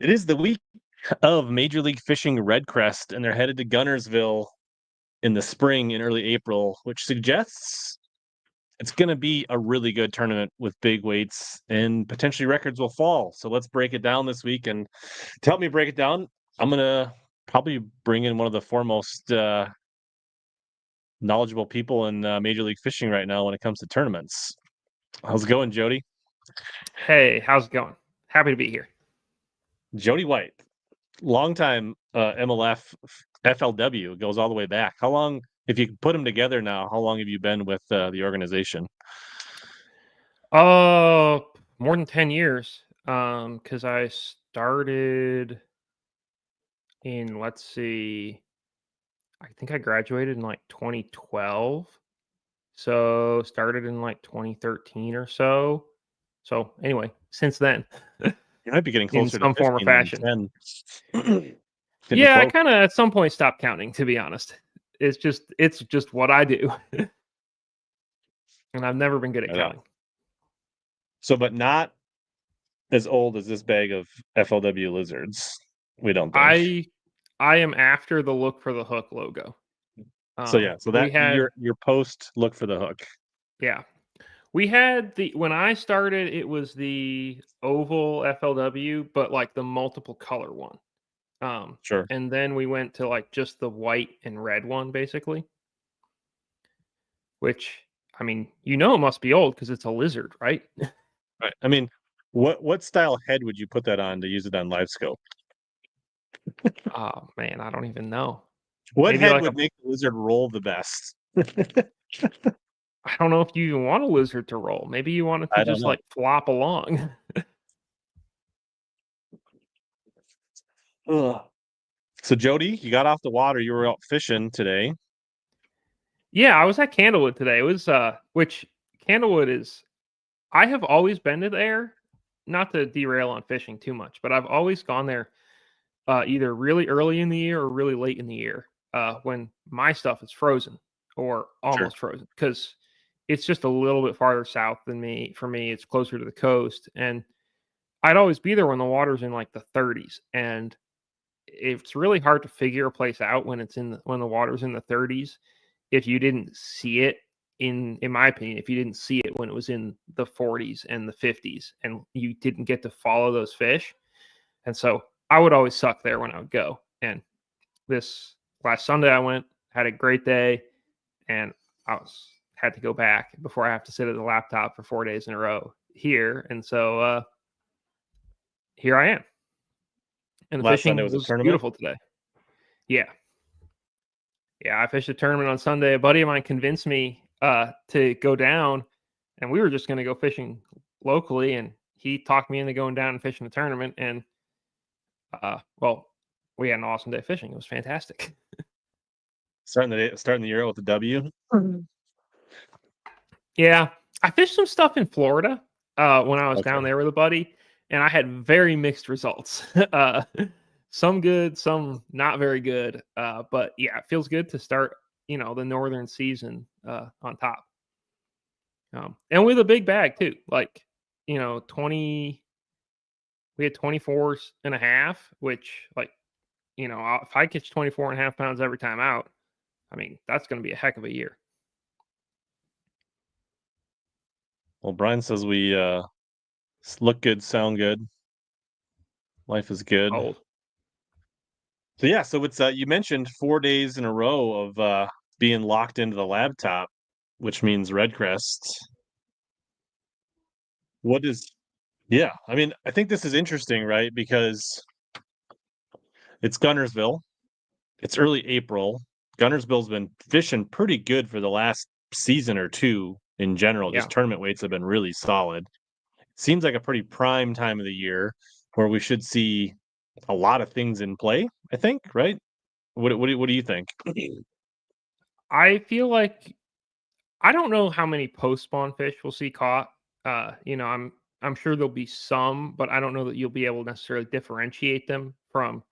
It is the week of Major League Fishing Red Crest, and they're headed to Guntersville in the spring in early April, which suggests it's going to be a really good tournament with big weights and potentially records will fall. So let's break it down this week. And to help me break it down, I'm going to probably bring in one of the foremost knowledgeable people in Major League Fishing right now when it comes to tournaments. How's it going, Jody? Hey, how's it going? Happy to be here. Jody White, longtime MLF FLW, goes all the way back. How long, if you put them together now, how long have you been with the organization? More than 10 years. Because I started in, let's see, I think I graduated in like 2012. So started in like 2013 or so. So anyway, since then, You might be getting in closer to some form or 15 than fashion. 10. Getting Yeah, I close. kind of at some point stopped counting, to be honest. It's just what I do. And I've never been good at I know. counting. So, but not as old as this bag of FLW lizards, we don't think. I I am after the look for the hook logo. So yeah, so We that had your post look for the hook. yeah. We had when I started, it was the oval FLW, but like the multiple color one. Sure. And then we went to like just the white and red one, basically. Which I mean, it must be old because it's a lizard, right? Right. I mean, what style head would you put that on to use it on live scope? Oh man, I don't even know. What Maybe head like a would make the lizard roll the best? I don't know if you even want a lizard to roll. Maybe you want it to I don't just know. like flop along. Ugh. So Jody, you got off the water. You were out fishing today. Yeah, I was at Candlewood today. It was which Candlewood is I have always been to there, not to derail on fishing too much, but I've always gone there either really early in the year or really late in the year when my stuff is frozen or Sure. almost frozen because it's just a little bit farther south than me. For me, it's closer to the coast, and I'd always be there when the water's in like the 30s, and it's really hard to figure a place out when when the water's in the 30s if you didn't see it in my opinion, if you didn't see it when it was in the 40s and the 50s and you didn't get to follow those fish. And so I would always suck there when I would go. And this last Sunday I went, had a great day, and had to go back before I have to sit at the laptop for 4 days in a row here. And so here I am. And the Last Sunday fishing was a was tournament. beautiful today. Yeah. Yeah, I fished a tournament on Sunday. A buddy of mine convinced me to go down, and we were just going to go fishing locally. And he talked me into going down and fishing the tournament. And well, we had an awesome day fishing. It was fantastic. Starting the year with a W. Mhm. Yeah, I fished some stuff in Florida when I was Okay. down there with a buddy, and I had very mixed results. Some good, some not very good. But yeah, it feels good to start, the northern season on top. And with a big bag too, like 20. We had 24s and a half, which like if I catch 24 and a half pounds every time out, I mean that's going to be a heck of a year. Well, Brian says we look good, sound good, life is good. Oh So yeah, so it's you mentioned 4 days in a row of being locked into the laptop, which means Red Crest. What is Yeah, I mean, I think this is interesting, right? Because it's Guntersville. It's early April. Guntersville's been fishing pretty good for the last season or two in general. yeah, Just tournament weights have been really solid. Seems like a pretty prime time of the year where we should see a lot of things in play, I think, right? What do you think? I feel like I don't know how many post spawn fish we'll see caught. I'm sure there'll be some, but I don't know that you'll be able to necessarily differentiate them from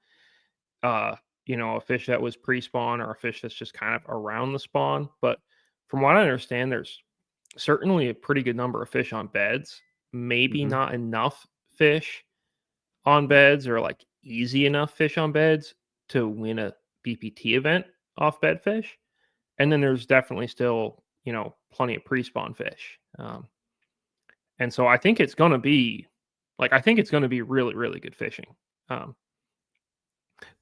uh, a fish that was pre-spawn or a fish that's just kind of around the spawn. But from what I understand, there's certainly a pretty good number of fish on beds. Maybe Mhm. not enough fish on beds or like easy enough fish on beds to win a BPT event off bed fish. And then there's definitely still, plenty of pre-spawn fish. And so I think it's going to be really, really good fishing. Um,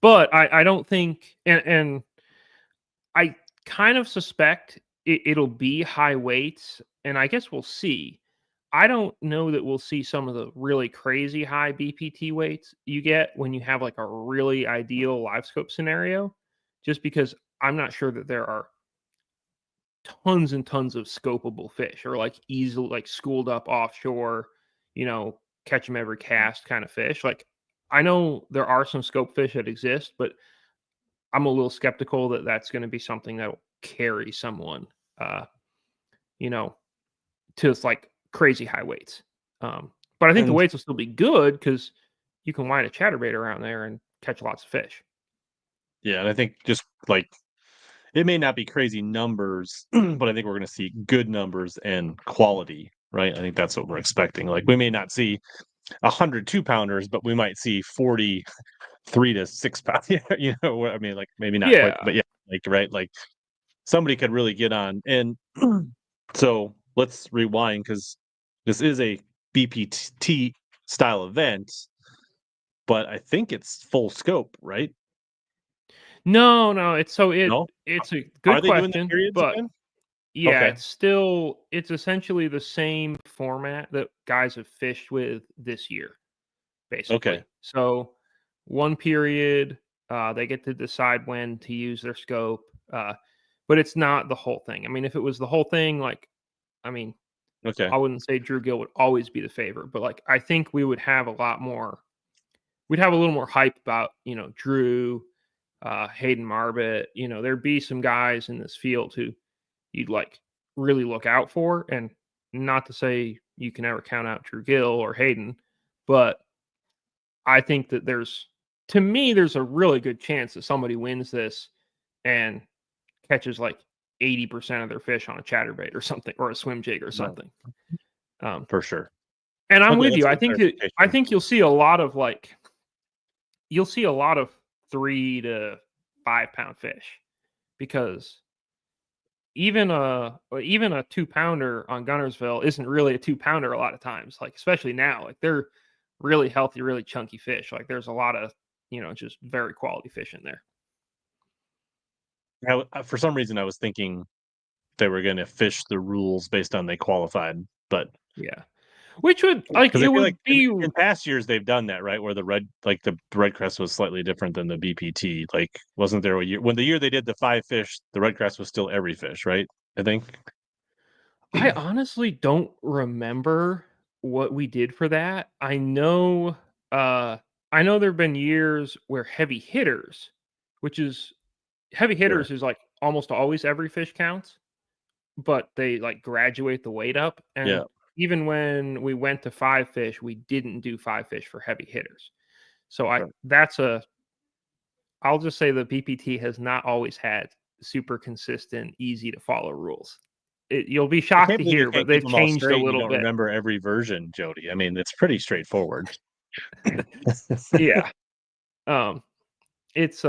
but I don't think, and I kind of suspect it'll be high weights, and I guess we'll see. I don't know that we'll see some of the really crazy high BPT weights you get when you have like a really ideal live scope scenario, just because I'm not sure that there are tons and tons of scopable fish or like easily like schooled up offshore, catch them every cast kind of fish. Like I know there are some scope fish that exist, but I'm a little skeptical that that's going to be something that will carry someone, uh, you know, to like crazy high weights. But I think the And weights will still be good because you can wind a chatterbait around there and catch lots of fish. yeah, and I think just like it may not be crazy numbers, but I think we're going to see good numbers and quality, right? I think that's what we're expecting. Like we may not see 102 pounders, but we might see 43 to 6 pound. I mean, like maybe not quite, Yeah. but yeah, like right, like somebody could really get on. And so let's rewind because this is a BPT style event, but I think it's full scope, right? No. No, It's a are good they doing the question, periods but again? yeah, Okay, it's essentially the same format that guys have fished with this year, okay, basically. So one period, they get to decide when to use their scope, but it's not the whole thing. I mean, if it was the whole thing, like, I mean, okay. I wouldn't say Drew Gill would always be the favorite, but like, I think we would have a lot more. We'd have a little more hype about Drew, Hayden Marbett. There'd be some guys in this field who you'd like really look out for. And not to say you can ever count out Drew Gill or Hayden, but I think that to me, there's a really good chance that somebody wins this and catches like 80% of their fish on a chatterbait or something, or a swim jig or Right, something. Um, for sure. and I'm Okay, with that's you. good I clarification. think you'll see a lot of 3 to 5 pound fish because even a 2 pounder on Guntersville isn't really a 2 pounder a lot of times, like especially now. Like they're really healthy, really chunky fish. Like there's a lot of, just very quality fish in there. For some reason, I was thinking they were going to fish the rules based on they qualified, but Yeah. Which would like because I it feel like would be in past years they've done that, right? Where the red crest was slightly different than the BPT. Like, wasn't there a year when the year they did the 5 fish, the red crest was still every fish, right? I think. I honestly don't remember what we did for that. Uh I know there've been years where which is heavy Sure. hitters is like almost always every fish counts, but they like graduate the weight up. Yeah. And even when we went to 5 fish, we didn't do 5 fish for heavy hitters. So Sure. I'll just say the BPT has not always had super consistent, easy to follow rules. You'll be I shocked can't to believe you hear, but can't keep they've them all changed a straight and you little don't bit. remember every version, Jody. I mean, it's pretty straightforward. Yeah. Um, it's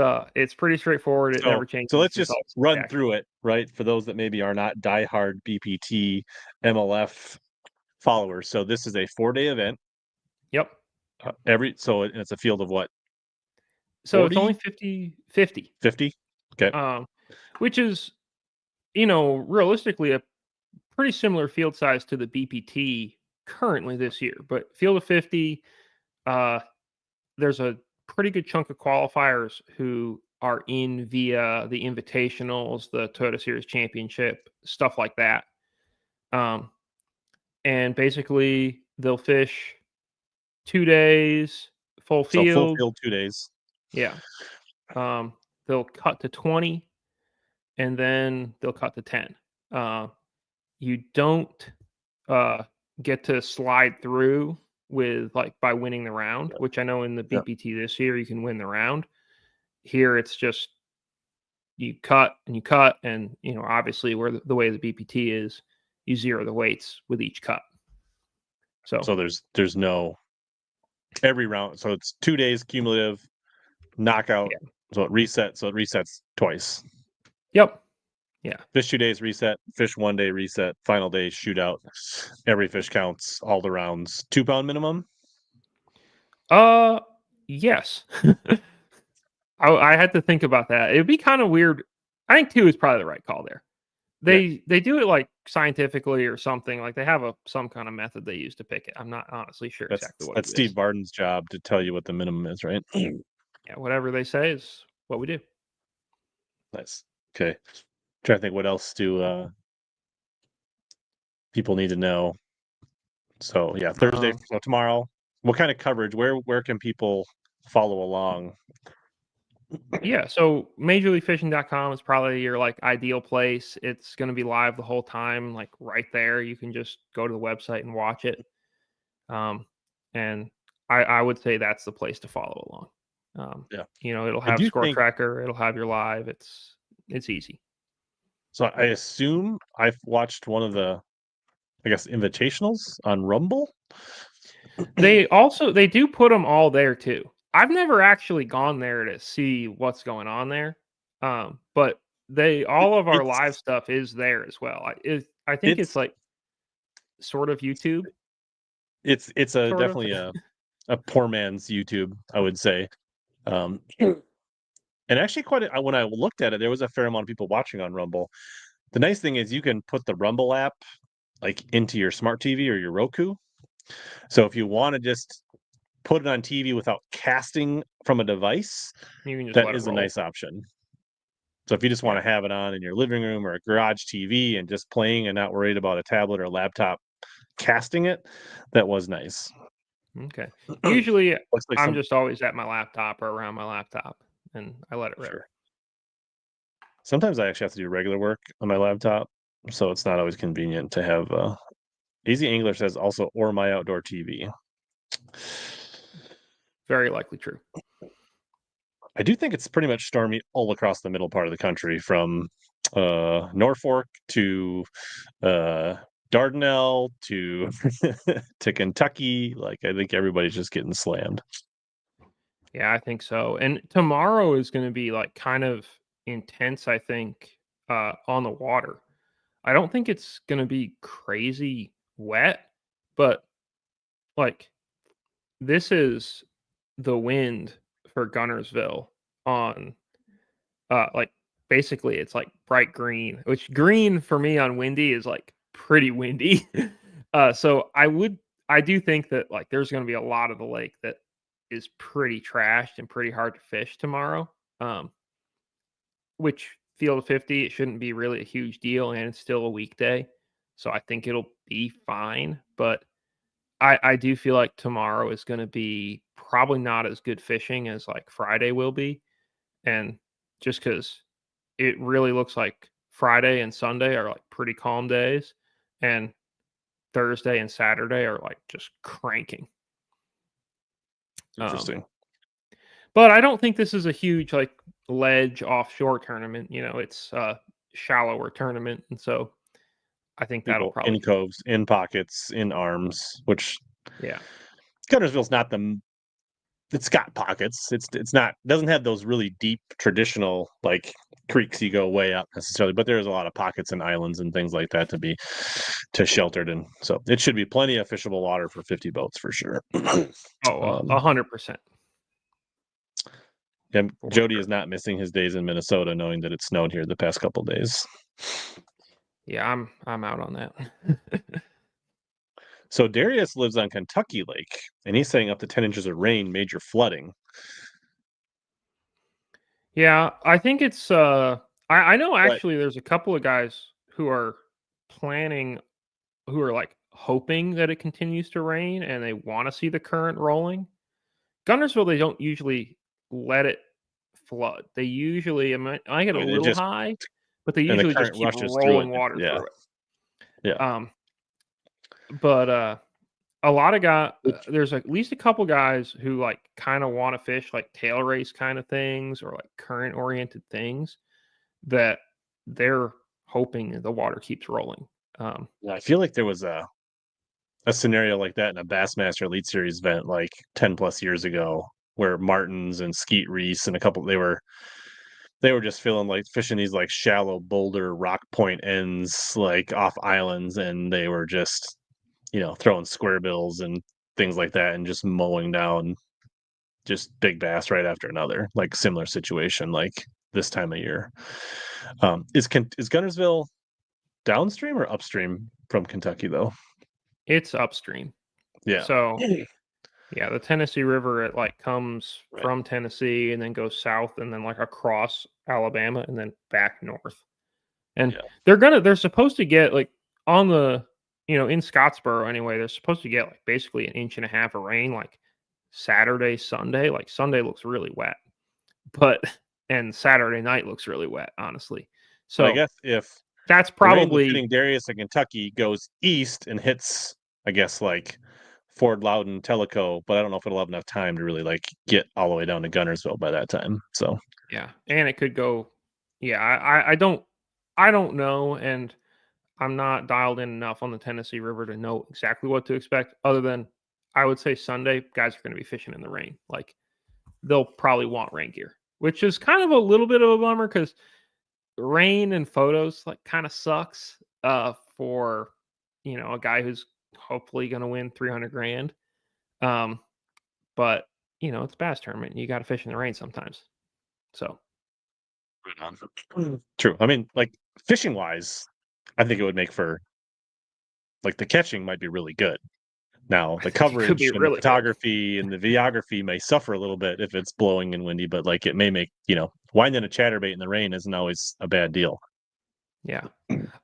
pretty straightforward. It never So changes. let's It's just always run spectacular. through it, right? For those that maybe are not diehard BPT MLF followers. So this is a 4-day event. Yep. It's a field of what, So it's only 40, 50-50. 50? Okay. Um, which is, realistically a pretty similar field size to the BPT currently this year. But field of 50, uh, there's a pretty good chunk of qualifiers who are in via the invitationals, the Toyota Series Championship, stuff like that. Um, and basically they'll fish 2 days, full So full field. field 2 days. Yeah. Um, they'll cut to 20 and then they'll cut to 10. Uh, you don't uh, get to slide through with like by winning the round, which I know in the Yeah. BPT this year you can win the round. Here it's just you cut and you cut, and obviously where the way the BPT is, you zero the weights with each cut. So So there's no every round. So it's 2 days cumulative knockout. Yeah. So it resets. So it resets twice. Yep. Yeah. Fish 2 days reset. Fish 1 day reset. Final day shootout. Every fish counts. All the rounds. 2-pound minimum. Yes. I had to think about that. It'd be kind of weird. I think 2 is probably the right call there. Yeah. They do it like scientifically or something. Like they have some kind of method they use to pick it. I'm not honestly sure exactly what it That's is. Steve Barton's job to tell you what the minimum is, right? Yeah, whatever they say is what we do. Nice. Okay. Trying to think what else do people need to know. So yeah, Thursday. Um, So tomorrow. What kind of coverage? Where can people follow along? yeah, so majorleaguefishing.com is probably your like ideal place. It's going to be live the whole time, like right there. You can just go to the website and watch it. Um, and I would say that's the place to follow along. Yeah. It'll I have do score think tracker, it'll have your live. It's easy. so. I assume I've watched one of the, I guess, invitationals on Rumble. They do put them all there too. I've never actually gone there to see what's going on there. But they all of our live It's stuff is there as well. I think it's it's like sort of YouTube, it's a sort of. definitely a poor man's YouTube, I would say. And actually, when I looked at it, there was a fair amount of people watching on Rumble. The nice thing is you can put the Rumble app like into your smart TV or your Roku. So if you want to just put it on TV without casting from a device, You can just that let it is a roll. nice option. So if you just want Yeah. to have it on in your living room or a garage TV and just playing and not worried about a tablet or a laptop casting it, that was nice. Okay. Usually Looks like I'm some just always at my laptop or around my laptop and I let it rip. sure. Sometimes I actually have to do regular work on my laptop, so it's not always convenient to have. Easy Angler says also or my outdoor TV. Very likely true. I do think it's pretty much stormy all across the middle part of the country, from Norfolk to uh, Dardanelle to to Kentucky. Like I think everybody's just getting slammed. Yeah, I think so. And tomorrow is going to be like kind of intense, I think, on the water. I don't think it's going to be crazy wet, but like this is the wind for Guntersville on like basically it's like bright green, which green for me on windy is like pretty windy. So I do think that like there's going to be a lot of the lake that is pretty trashed and pretty hard to fish tomorrow. Um, which field of 50, it shouldn't be really a huge deal, and it's still a weekday, so I think it'll be fine. But I do feel like tomorrow is going to be probably not as good fishing as like Friday will be, and just because it really looks like Friday and Sunday are like pretty calm days, and Thursday and Saturday are like just cranking. Um, Interesting. but I don't think this is a huge like ledge offshore tournament. It's a shallower tournament, and so I think that'll People probably in coves, in pockets, in arms, which yeah. Guntersville's not the. It's got pockets. It's not doesn't have those really deep traditional like creeks you go way up necessarily, but there's a lot of pockets and islands and things like that to sheltered, and so it should be plenty of fishable water for 50 boats for sure. Oh, um, 100% and for Jody sure. is not missing his days in Minnesota, knowing that it snowed here the past couple days. Yeah, I'm out on that. So Darius lives on Kentucky Lake, and he's saying up to 10 inches of rain, major flooding. Yeah, I think it's I know But actually there's a couple of guys who are planning who are like hoping that it continues to rain and they want to see the current rolling. Guntersville, they don't usually let it flood. They usually I get a it little just high, but they and the usually just current keep rushes through it. rolling water Yeah, through it. yeah. Um, but a lot of guys, Which there's at least a couple guys who like kind of want to fish like tail race kind of things or like current oriented things that they're hoping the water keeps rolling. Um, I feel like there was a scenario like that in a Bassmaster Elite Series event like 10 plus years ago, where Martins and Skeet Reese and a couple they were just feeling like fishing these like shallow boulder rock point ends like off islands, and they were just throwing square bills and things like that and just mowing down just big bass right after another, like similar situation like this time of year. Is Guntersville downstream or upstream from Kentucky though? It's upstream. Yeah. So yeah, the Tennessee River, it like comes Right. from Tennessee and then goes south and then like across Alabama and then back north. And Yeah. they're supposed to get like on the in Scottsboro anyway, they're supposed to get like basically an inch and a half of rain like Saturday, Sunday. Like Sunday looks really wet. But and Saturday night looks really wet, honestly. So I So guess if that's the rain probably defeating Darius in Kentucky goes east and hits, I guess, like Fort Loudon, Tellico, but I don't know if it'll have enough time to really like get all the way down to Guntersville by that time. So yeah, and it could go. Yeah, I don't know, and I'm not dialed in enough on the Tennessee River to know exactly what to expect. Other than I would say Sunday, guys are going to be fishing in the rain. Like they'll probably want rain gear, which is kind of a little bit of a bummer because rain and photos like kind of sucks for a guy who's hopefully going to win 300 grand. But it's a bass tournament, you got to fish in the rain sometimes. So true. I mean, like fishing wise, I think it would make for like the catching might be really good. Now I the think it could coverage be and the really good. photography and the videography may suffer a little bit if it's blowing and windy, but like it may make, winding a chatterbait in the rain isn't always a bad deal. Yeah,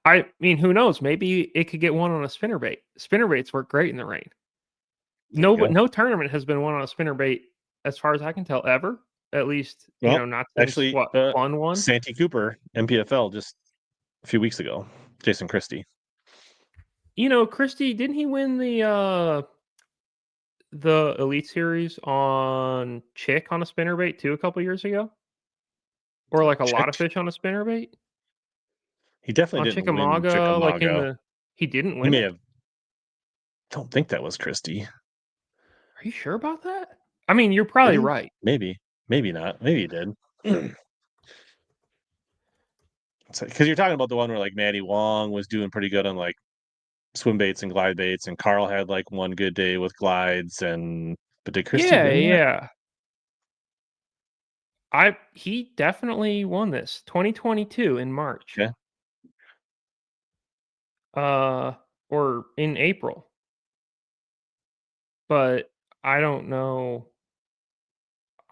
I mean, who knows, maybe it could get one on a spinnerbait. Spinnerbaits work great in the rain. There you But go. no tournament has been won on a spinnerbait as far as I can tell ever, at least Well, not since actually, what Fun won. Santee Cooper, MPFL, just a few weeks ago. Jason Christie. Christie, didn't he win the Elite Series on Chick on a spinnerbait too a couple years ago? Or like a lot of Chick? fish on a spinnerbait? He definitely On didn't win Chickamauga, like in Chickamauga. the he didn't He win may it? have. Don't think that was Christie. Are you sure about that? I mean, you're Did probably he? right. Maybe. Maybe not. Maybe he did. Because you're talking about the one where like Maddie Wong was doing pretty good on like swim baits and glide baits, and Carl had like one good day with glides, but did Christie Yeah, win that? yeah. He definitely won this 2022 in March. Yeah. Or in April. But I don't know.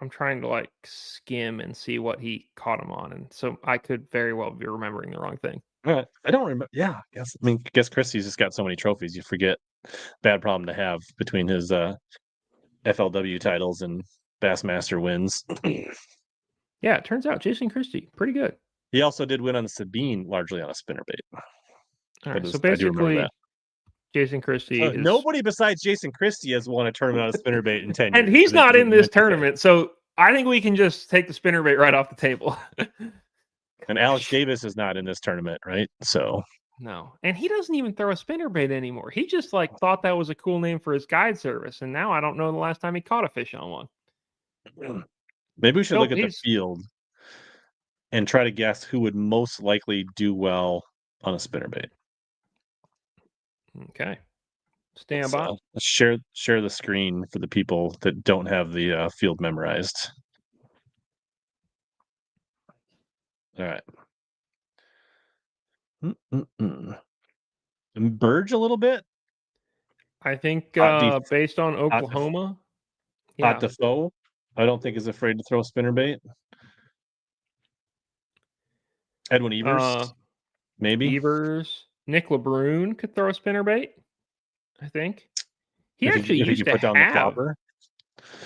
I'm trying to like skim and see what he caught him on, and so I could very well be remembering the wrong thing. I don't remember. Yeah, I guess Christie's just got so many trophies. You forget. Bad problem to have between his FLW titles and Bassmaster wins. Yeah, it turns out Jason Christie, pretty good. He also did win on the Sabine, largely on a spinnerbait. All right, so I do remember basically, that. Jason Christie is, Nobody besides Jason Christie has won a tournament on a spinnerbait in 10 and years. he's not in this meant to say. tournament, so I think we can just take the spinnerbait right off the table. And Alex Davis is not in this tournament, right? So No, and he doesn't even throw a spinnerbait anymore. He just like thought that was a cool name for his guide service, and now I don't know the last time he caught a fish on one. maybe we should look at the He's field and try to guess who would most likely do well on a spinnerbait. okay. Stand by. Let's share the screen for the people that don't have the field memorized. All right. Burge a little bit. I think Hot based on Oklahoma, Hot Defoe, I don't think is afraid to throw a spinnerbait. Edwin Evers, maybe. Evers, Nick LeBrun could throw a spinnerbait. I think he actually used to have.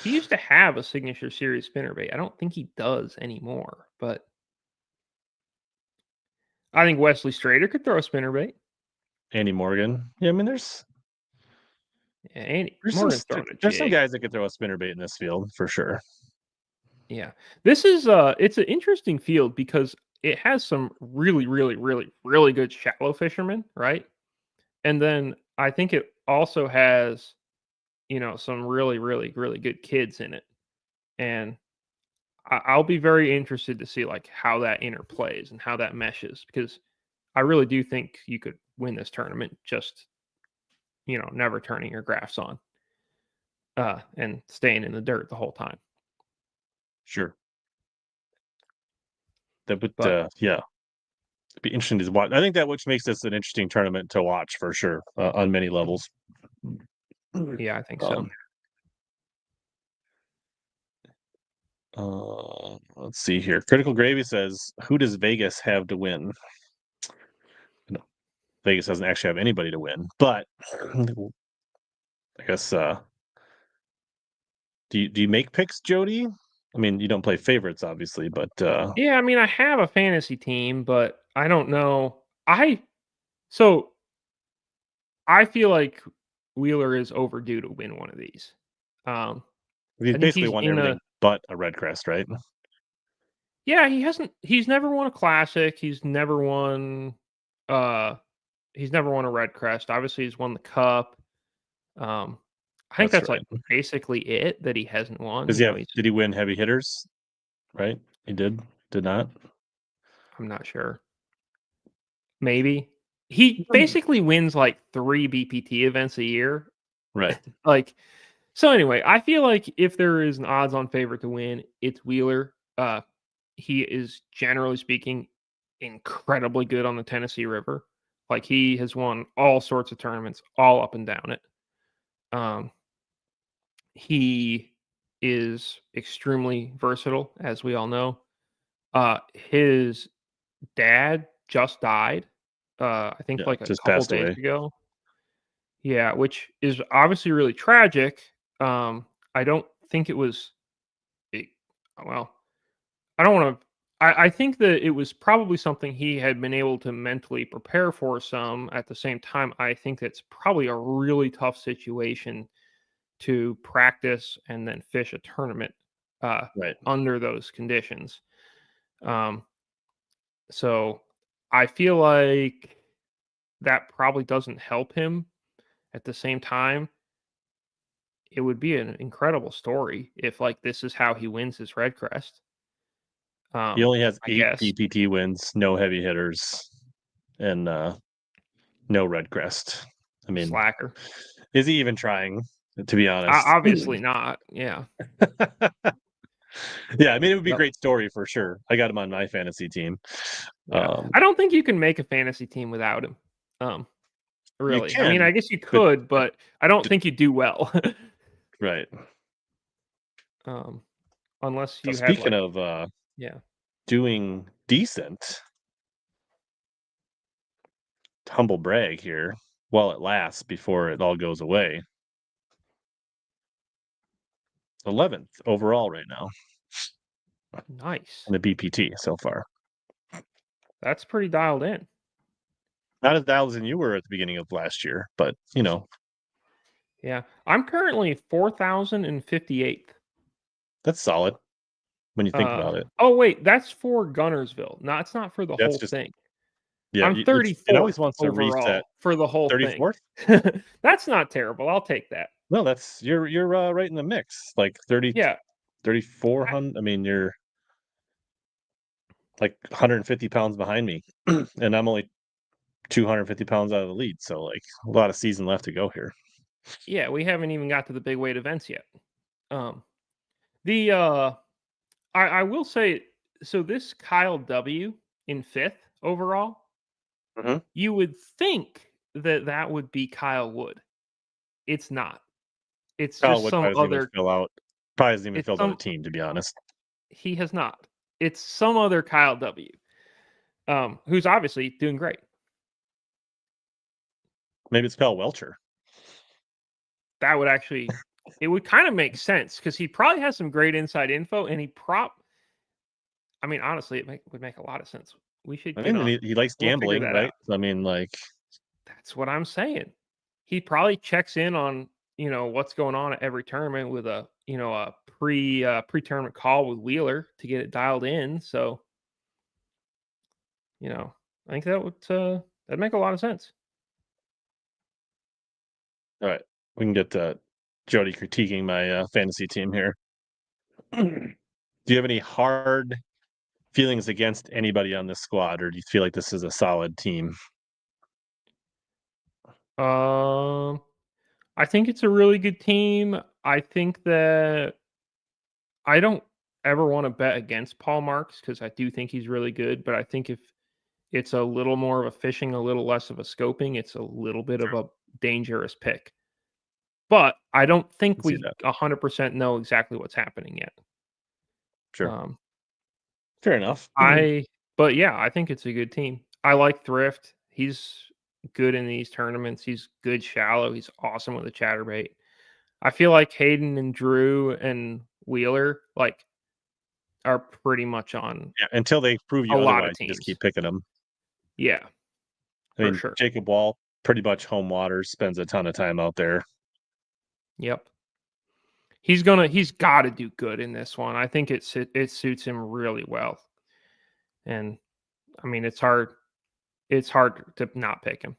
He used to have a signature series spinnerbait. I don't think he does anymore, but I think Wesley Strader could throw a spinnerbait. Andy Morgan. Yeah, I mean, there's some guys that could throw a spinnerbait in this field for sure. Yeah, this is it's an interesting field because it has some really, really, really, really good shallow fishermen, right? And then I think it also has, some really, really, really good kids in it, and I'll be very interested to see like how that interplays and how that meshes because I really do think you could win this tournament just never turning your graphs on and staying in the dirt the whole time. Sure. That would, But yeah, be interesting to watch. I think that which makes this an interesting tournament to watch for sure on many levels. yeah, I think so. Um, let's see here. Critical Gravy says, "Who does Vegas have to win?" No, Vegas doesn't actually have anybody to win, but I guess. Do you make picks, Jody? I mean, you don't play favorites, obviously, but Yeah, I mean, I have a fantasy team, but I don't know. So I feel like Wheeler is overdue to win one of these. Um, he's I think basically he's won in everything a but a Red Crest, right? yeah, he's never won a classic. Uh he's never won a Red Crest. Obviously he's won the cup. Um I think That's that's right. like basically it that he hasn't won. Does You he know, have? he's Did he win heavy hitters? Right? He did. Did not. I'm not sure. Maybe. He basically wins like 3 BPT events a year. Right. Like so anyway, I feel like if there is an odds on favorite to win, it's Wheeler. He is generally speaking incredibly good on the Tennessee River. Like he has won all sorts of tournaments, all up and down it. Um, he is extremely versatile, as we all know. His dad just died. I think Yeah. like a Just couple passed days away. ago. Yeah, which is obviously really tragic. I don't think it was. It, well, I don't want to. I think that it was probably something he had been able to mentally prepare for some. At the same time, I think that's probably a really tough situation to practice and then fish a tournament uh, Right. under those conditions. Um, so I feel like that probably doesn't help him. At the same time, it would be an incredible story if like this is how he wins his Red Crest. He only has I 8 guess BPT wins, no heavy hitters, and no Red Crest. I mean, slacker. is he even trying? To be honest. Obviously not. Yeah. Yeah, I mean, it would be a Yep. great story for sure. I got him on my fantasy team. Yeah. Um, I don't think you can make a fantasy team without him. Um, you really. I mean, can, I guess you but could, but I don't think you do well. right. um, unless So you had speaking like, of yeah, doing decent, humble brag here while it lasts before it all goes away. 11th overall right now nice. in the BPT so far. That's pretty dialed in. Not as dialed as you were at the beginning of last year, but Yeah. I'm currently 4,058th. that's solid when you think about it. Oh wait, that's for Guntersville. No, it's not for the That's whole just thing. yeah. I'm It always 34th wants to reset. overall for the whole thing. 34th. That's not terrible. I'll take that. No, that's you're right in the mix. Like 30, Yeah. 3,400. I mean, you're like 150 pounds behind me, and I'm only 250 pounds out of the lead. So like a lot of season left to go here. Yeah, we haven't even got to the big weight events yet. Um, the I will say so. This Kyle W in fifth overall, Mhm. you would think that that would be Kyle Wood. It's not. It's Kyle just Wood some probably doesn't even other. fill out. Probably doesn't even It's filled out a some. team, to be honest. He has not. It's some other Kyle W. Who's obviously doing great. Maybe it's Kyle Welcher. That would actually. It would kind of make sense because he probably has some great inside info, and he I mean, honestly, would make a lot of sense. We should I get mean, and on. he likes We'll figure gambling, that right? out. So, I mean, like, That's what I'm saying. He probably checks in on, what's going on at every tournament with a pre-tournament call with Wheeler to get it dialed in. So, I think that'd make a lot of sense. All right, we can get Jody critiquing my fantasy team here. Do you have any hard feelings against anybody on this squad, or do you feel like this is a solid team? Um, I think it's a really good team. I think that I don't ever want to bet against Paul Marks because I do think he's really good. But I think if it's a little more of a fishing, a little less of a scoping, it's a little bit of Sure, a dangerous pick. But I don't I think see we that. 100% know exactly what's happening yet. Sure, Um, fair enough. I but yeah, I think it's a good team. I like Thrift. He's good in these tournaments. He's good shallow. He's awesome with a chatterbait. I feel like Hayden and Drew and Wheeler like are pretty much on Yeah, until they prove a you lot of otherwise, you just keep teams. picking them. Yeah, I for mean, sure. Jacob Wall, pretty much home waters, spends a ton of time out there. Yep. He's got to do good in this one. I think it suits him really well. And I mean, it's hard to not pick him.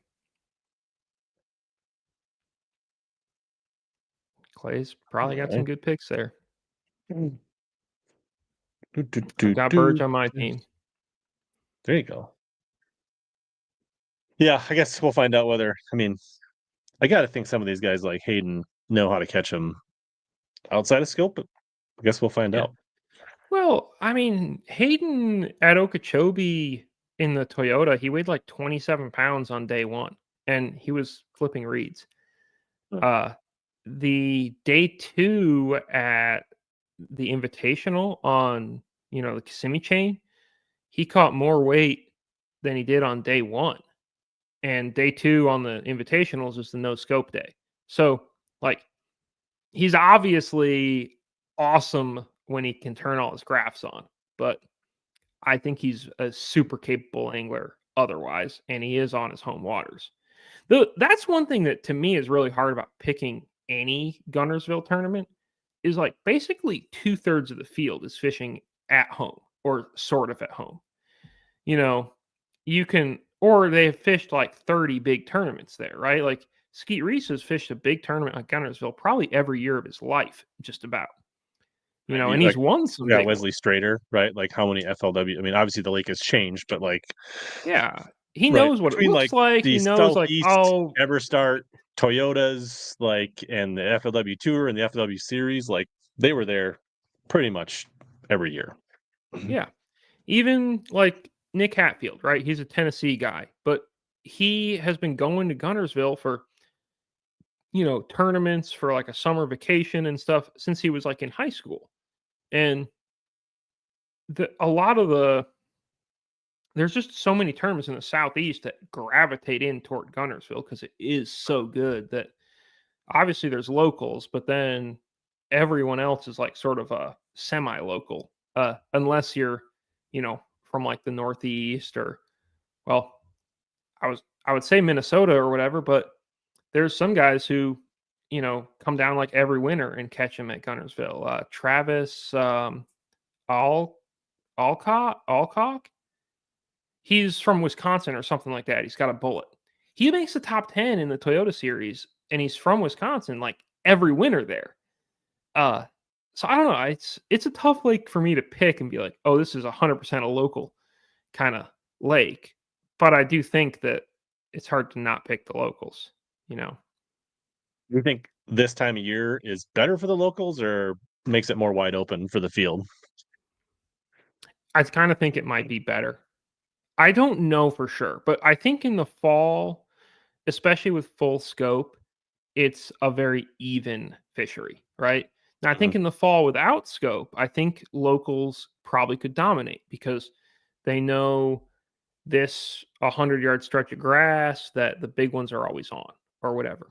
Clay's probably got some Alright. good picks there. Do, do, I've do, got Burge do. on my team. There you go. Yeah, I guess we'll find out whether. I mean, I got to think some of these guys like Hayden know how to catch them outside of scope, but I guess we'll find Yeah. out. Well, I mean, Hayden at Okeechobee in the Toyota, he weighed like 27 pounds on day one, and he was flipping reeds. Huh. Uh, the day two at the Invitational on, the Kissimmee chain, he caught more weight than he did on day one. And day two on the Invitationals is the no scope day. So, like, he's obviously awesome when he can turn all his graphs on, but I think he's a super capable angler otherwise, and he is on his home waters. That's one thing that to me is really hard about picking any Guntersville tournament is like basically 2/3 of the field is fishing at home or sort of at home. You know, you can, or they have fished like 30 big tournaments there, right? Like Skeet Reese has fished a big tournament at Guntersville probably every year of his life, just about, Right, and you he's like, won some yeah, big Wesley ones. Strader, right? Like how many FLW? I mean, obviously the lake has changed, but like, Yeah. He right knows what it between like looks like. the He knows like, Southeast oh, EverStart Toyotas, like, and the FLW Tour and the FLW Series, like they were there pretty much every year. yeah. Even like Nick Hatfield, right? He's a Tennessee guy, but he has been going to Guntersville for, tournaments for like a summer vacation and stuff since he was like in high school. And a lot of there's just so many tournaments in the Southeast that gravitate in toward Guntersville because it is so good that obviously there's locals, but then everyone else is like sort of a semi-local, unless you're, from like the Northeast or, well, I would say Minnesota or whatever, but there's some guys who, come down like every winter and catch them at Guntersville. Travis Al Alcock. He's from Wisconsin or something like that. He's got a bullet. He makes the top 10 in the Toyota series, and he's from Wisconsin like every winter there. Uh, so I don't know. It's a tough lake for me to pick and be like, oh, this is 100% a local kind of lake. But I do think that it's hard to not pick the locals. You know, You think this time of year is better for the locals or makes it more wide open for the field? I kind of think it might be better. I don't know for sure, but I think in the fall, especially with full scope, it's a very even fishery, right? Now, I Mhm. think in the fall without scope, I think locals probably could dominate because they know this 100-yard stretch of grass that the big ones are always on or whatever.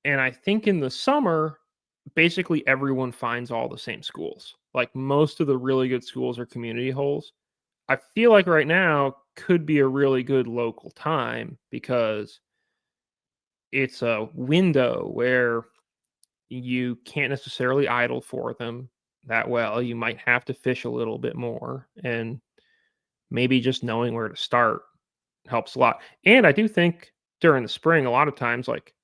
And I think in the summer, basically everyone finds all the same schools. Like most of the really good schools are community holes. I feel like right now could be a really good local time because it's a window where you can't necessarily idle for them that well. You might have to fish a little bit more, and maybe just knowing where to start helps a lot. And I do think during the spring, a lot of times, like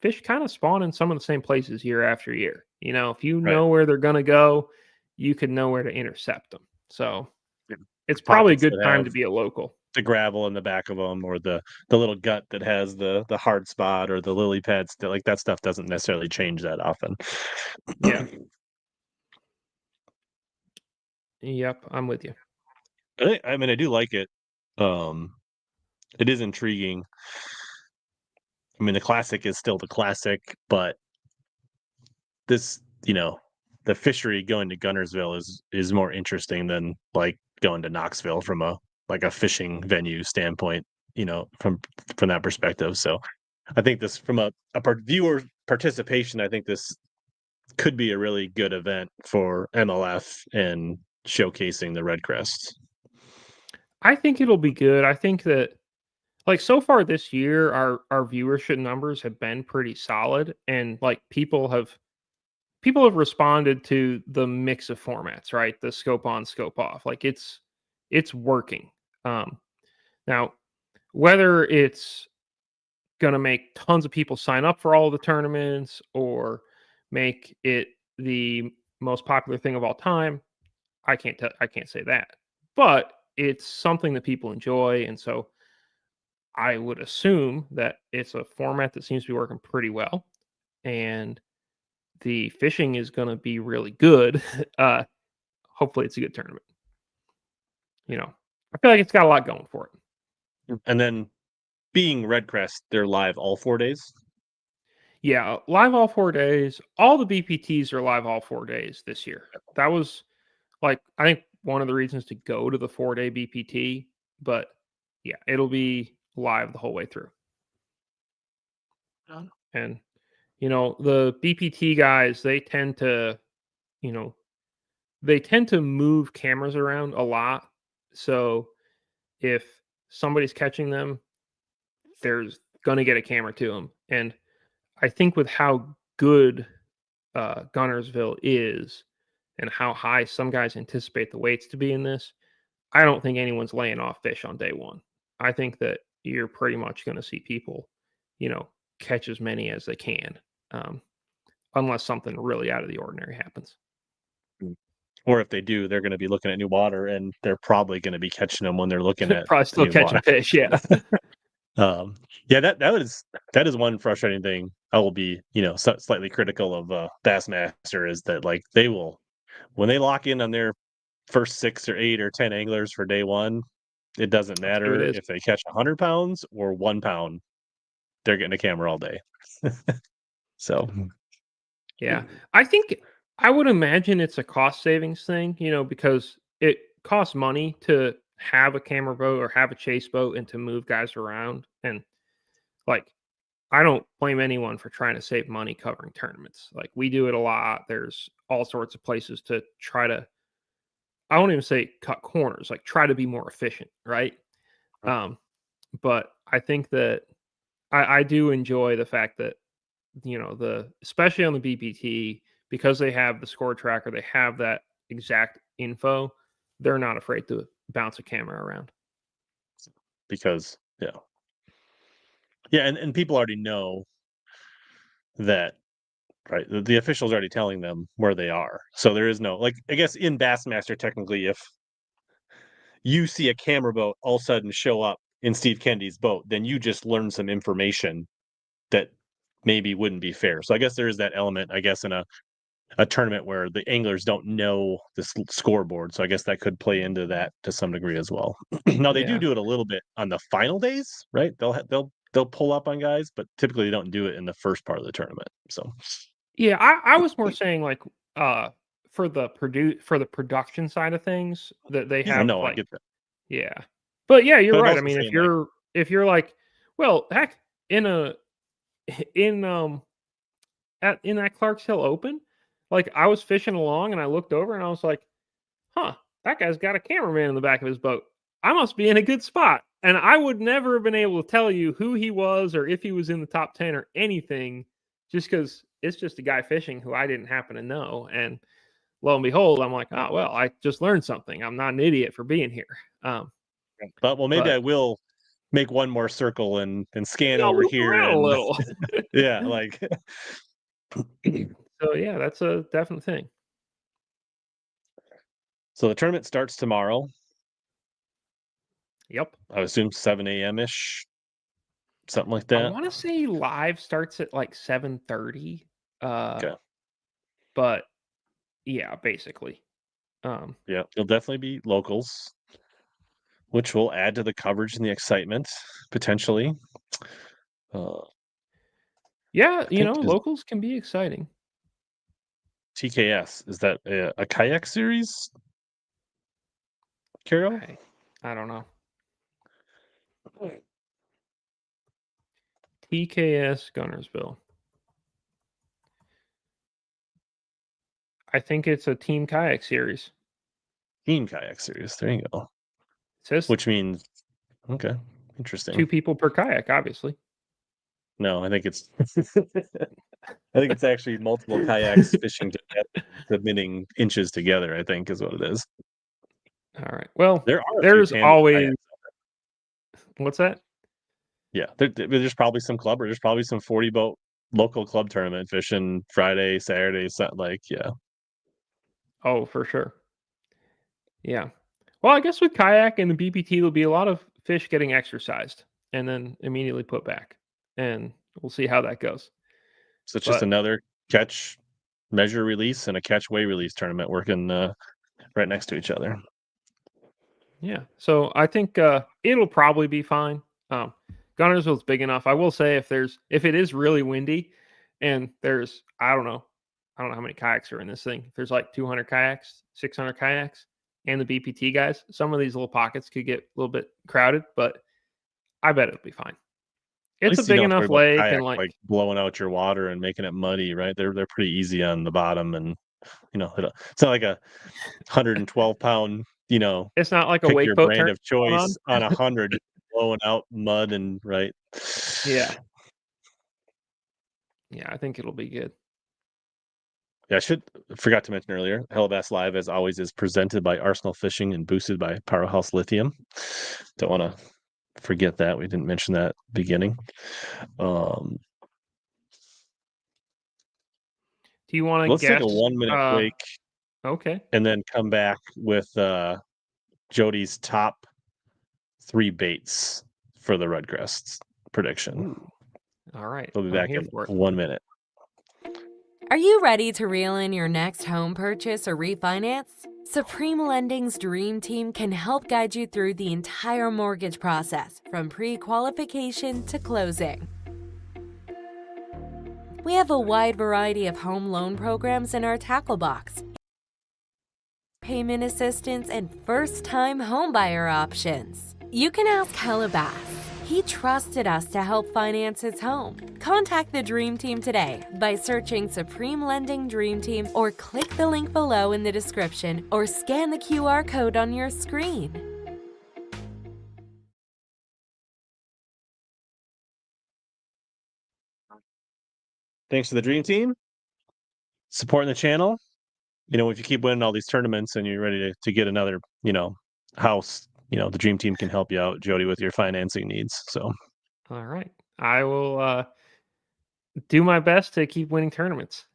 fish kind of spawn in some of the same places year after year. You know, if you Right. know where they're going to go, you can know where to intercept them. So Yeah. it's probably a Pockets good that time have to be a local. the gravel in the back of them, or the little gut that has the hard spot, or the lily pads, that like that stuff doesn't necessarily change that often. Yeah. Yep, I'm with you. I mean, I do like it. It is intriguing. I mean, the classic is still the classic, but this, the fishery going to Guntersville is more interesting than like going to Knoxville from a fishing venue standpoint, from that perspective. So I think this, from a viewer participation, I think this could be a really good event for MLF and showcasing the Red Crest. I think it'll be good. I think that like so far this year, our viewership numbers have been pretty solid, and like people have responded to the mix of formats, right? The scope on, scope off. Like it's working. Um, Now, whether it's going to make tons of people sign up for all the tournaments or make it the most popular thing of all time, I can't say that. But it's something that people enjoy, and so I would assume that it's a format that seems to be working pretty well, and the fishing is going to be really good. uh Hopefully it's a good tournament. I feel like it's got a lot going for it. And then, being Red Crest, they're live all 4 days. Yeah, live all 4 days. All the BPTs are live all 4 days this year. That was, like, I think one of the reasons to go to the 4-day BPT, but yeah, it'll be live the whole way through. And, the BPT guys, you know, they tend to move cameras around a lot. So if somebody's catching them, there's going to get a camera to them. And I think with how good Guntersville is and how high some guys anticipate the weights to be in this, I don't think anyone's laying off fish on day one. I think that you're pretty much going to see people, catch as many as they can, um, unless something really out of the ordinary happens. Or if they do, they're going to be looking at new water, and they're probably going to be catching them when they're looking at Probably the still new catching water. fish, yeah. Yeah, that is one frustrating thing. I will be, slightly critical of Bassmaster, is that like they will, when they lock in on their first 6 or 8 or 10 anglers for day one, it doesn't That's who it matter is. if they catch 100 pounds or 1 pound, they're getting a camera all day. So Yeah. I would imagine it's a cost savings thing, because it costs money to have a camera boat or have a chase boat and to move guys around. And like, I don't blame anyone for trying to save money covering tournaments. Like, we do it a lot. There's all sorts of places to try to, I won't even say cut corners, like try to be more efficient, right? Um, but I think that I do enjoy the fact that, especially on the BPT, because they have the score tracker, they have that exact info, they're not afraid to bounce a camera around. because yeah, and people already know that, right? The officials are already telling them where they are, so there is no, like, I guess in Bassmaster, technically, if you see a camera boat all of a sudden show up in Steve Kennedy's boat, then you just learn some information that maybe wouldn't be fair. So I guess there is that element, I guess, in a tournament where the anglers don't know the scoreboard. So I guess that could play into that to some degree as well. Now they Yeah. do it a little bit on the final days, right? They'll pull up on guys, but typically they don't do it in the first part of the tournament. So Yeah, I was more saying like for the production side of things that they yeah, have no, I like get that. yeah. But yeah, you're But I'm right. I also mean, saying, like, if you're like, well, heck, in a in in that Clarks Hill Open, like I was fishing along and I looked over and I was like, huh, that guy's got a cameraman in the back of his boat. I must be in a good spot. And I would never have been able to tell you who he was or if he was in the top 10 or anything, just because it's just a guy fishing who I didn't happen to know. And lo and behold, I'm like, oh, well, I just learned something. I'm not an idiot for being here. but well, maybe But I will make one more circle and scan I'll over loop here around a and little. yeah, like So yeah, that's a definite thing. so the tournament starts tomorrow. Yep. I would assume 7 a.m. ish, something like I that. want to say live starts at like 7:30. Okay. But yeah, basically. Um, Yeah, there'll definitely be locals, which will add to the coverage and the excitement potentially. I yeah, think is locals can be exciting. TKS, is that a kayak series, Carol? I don't know. TKS Guntersville. I think it's a team kayak series. Team kayak series. There you go. It says Which means okay, interesting. 2 people per kayak, obviously. No, I think it's I think it's actually multiple kayaks fishing together, submitting inches together, I think is what it is. All right. Well, There are a few there's tandem always kayaks. what's that? Yeah, there's probably some club or there's probably some 40 boat local club tournament fishing Friday, Saturday, something like yeah. Oh, for sure. Yeah. Well, I guess with kayak and the BPT, there'll be a lot of fish getting exercised and then immediately put back, and we'll see how that goes. So it's just But another catch, measure, release, and a catch, weigh, release tournament working right next to each other. yeah, so I think it'll probably be fine. Um, Gunnersville's big enough. I will say if it is really windy, and there's I don't know how many kayaks are in this thing. If there's like 200 kayaks, 600 kayaks, and the BPT guys, some of these little pockets could get a little bit crowded, but I bet it'll be fine. At It's a least you big don't have to worry enough about lake, and kayaks like like blowing out your water and making it muddy, right? They're pretty easy on the bottom, and it's not like a 112-pound, it's not like a pick wake your boat brand turn of going choice on. on 100 blowing out mud and right. Yeah, yeah, I think it'll be good. Yeah, forgot to mention earlier, HellaBass Live, as always, is presented by Arsenal Fishing and boosted by Powerhouse Lithium. Don't want to forget that. We didn't mention that beginning. Um, Do you want to let's take a guess? 1-minute break Okay. and then come back with Jody's top 3 baits for the Red Crest prediction. Ooh. All right. We'll be I'm back here in for it. 1 minute. Are you ready to reel in your next home purchase or refinance? Supreme Lending's Dream Team can help guide you through the entire mortgage process, from pre-qualification to closing. We have a wide variety of home loan programs in our tackle box, payment assistance, and first-time homebuyer options. You can ask HellaBass. He trusted us to help finance his home. Contact the Dream Team today by searching Supreme Lending Dream Team, or click the link below in the description, or scan the QR code on your screen. Thanks to the Dream Team supporting the channel. If you keep winning all these tournaments and you're ready to get another, house, the Dream Team can help you out, Jody, with your financing needs. So, All right. I will do my best to keep winning tournaments.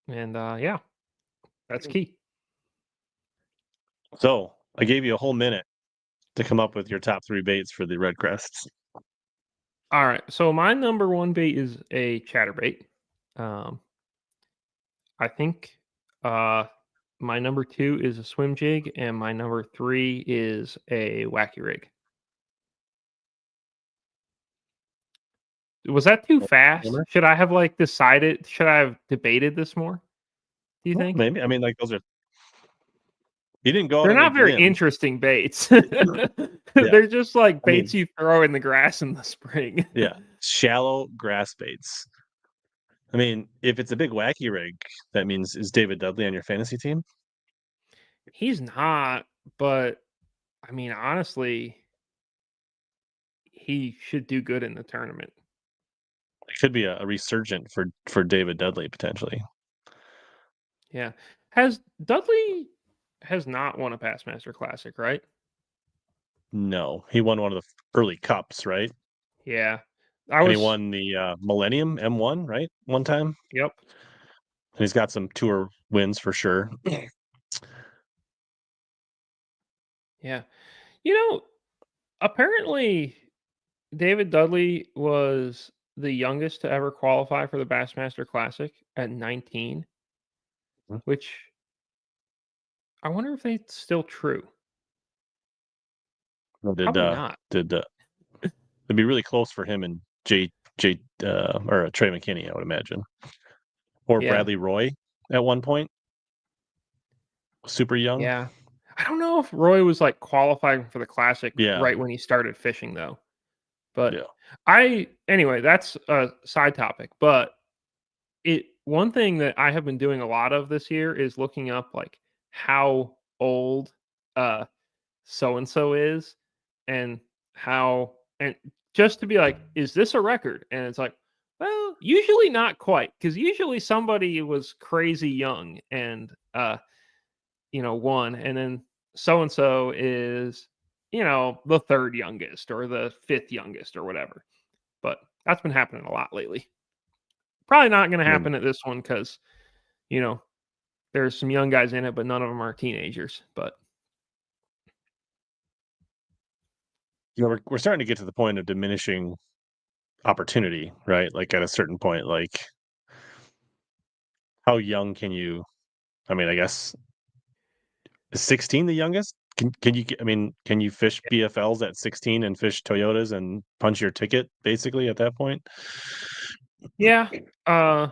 And yeah, that's key. so I gave you a whole minute to come up with your top 3 baits for the Red Crests. All right. So my number one bait is a chatterbait. Um, I think my number 2 is a swim jig, and my number 3 is a wacky rig. Was that too fast? Should I have decided? Should I have debated this more? Do you Well, think? maybe. I mean, like those are. You didn't go out They're on a not very limb. interesting baits. Yeah. They're just like I mean, baits you throw in the grass in the spring. yeah, shallow grass baits. I mean, if it's a big wacky rig, that means is David Dudley on your fantasy team? He's not, but I mean, honestly, he should do good in the tournament. It could be a resurgent for David Dudley potentially. Yeah. Has Dudley has not won a Pastmaster Classic, right? No, he won one of the early cups, right? Yeah. And he won the Millennium M1, right? One time. Yep. And he's got some tour wins for sure. Yeah. Apparently David Dudley was the youngest to ever qualify for the Bassmaster Classic at 19, which I wonder if that's still true. Probably not. It'd be really close for him and Trey McKinney, I would imagine, or Yeah. Bradley Roy at one point. Super young. Yeah. I don't know if Roy was like qualifying for the Classic Yeah. right when he started fishing though. But Yeah. anyway, that's a side topic. But one thing that I have been doing a lot of this year is looking up like how old so and so is and just to be like, is this a record? And it's like, well, usually not quite, because usually somebody was crazy young and won, and then so and so is the third youngest or the fifth youngest or whatever. But that's been happening a lot lately. Probably not going to happen at this one because there's some young guys in it, but none of them are teenagers. But we're starting to get to the point of diminishing opportunity, right? Like at a certain point, like how young can you? I mean, I guess is 16 the youngest? Can you fish BFLs at 16 and fish Toyotas and punch your ticket basically at that point? yeah, I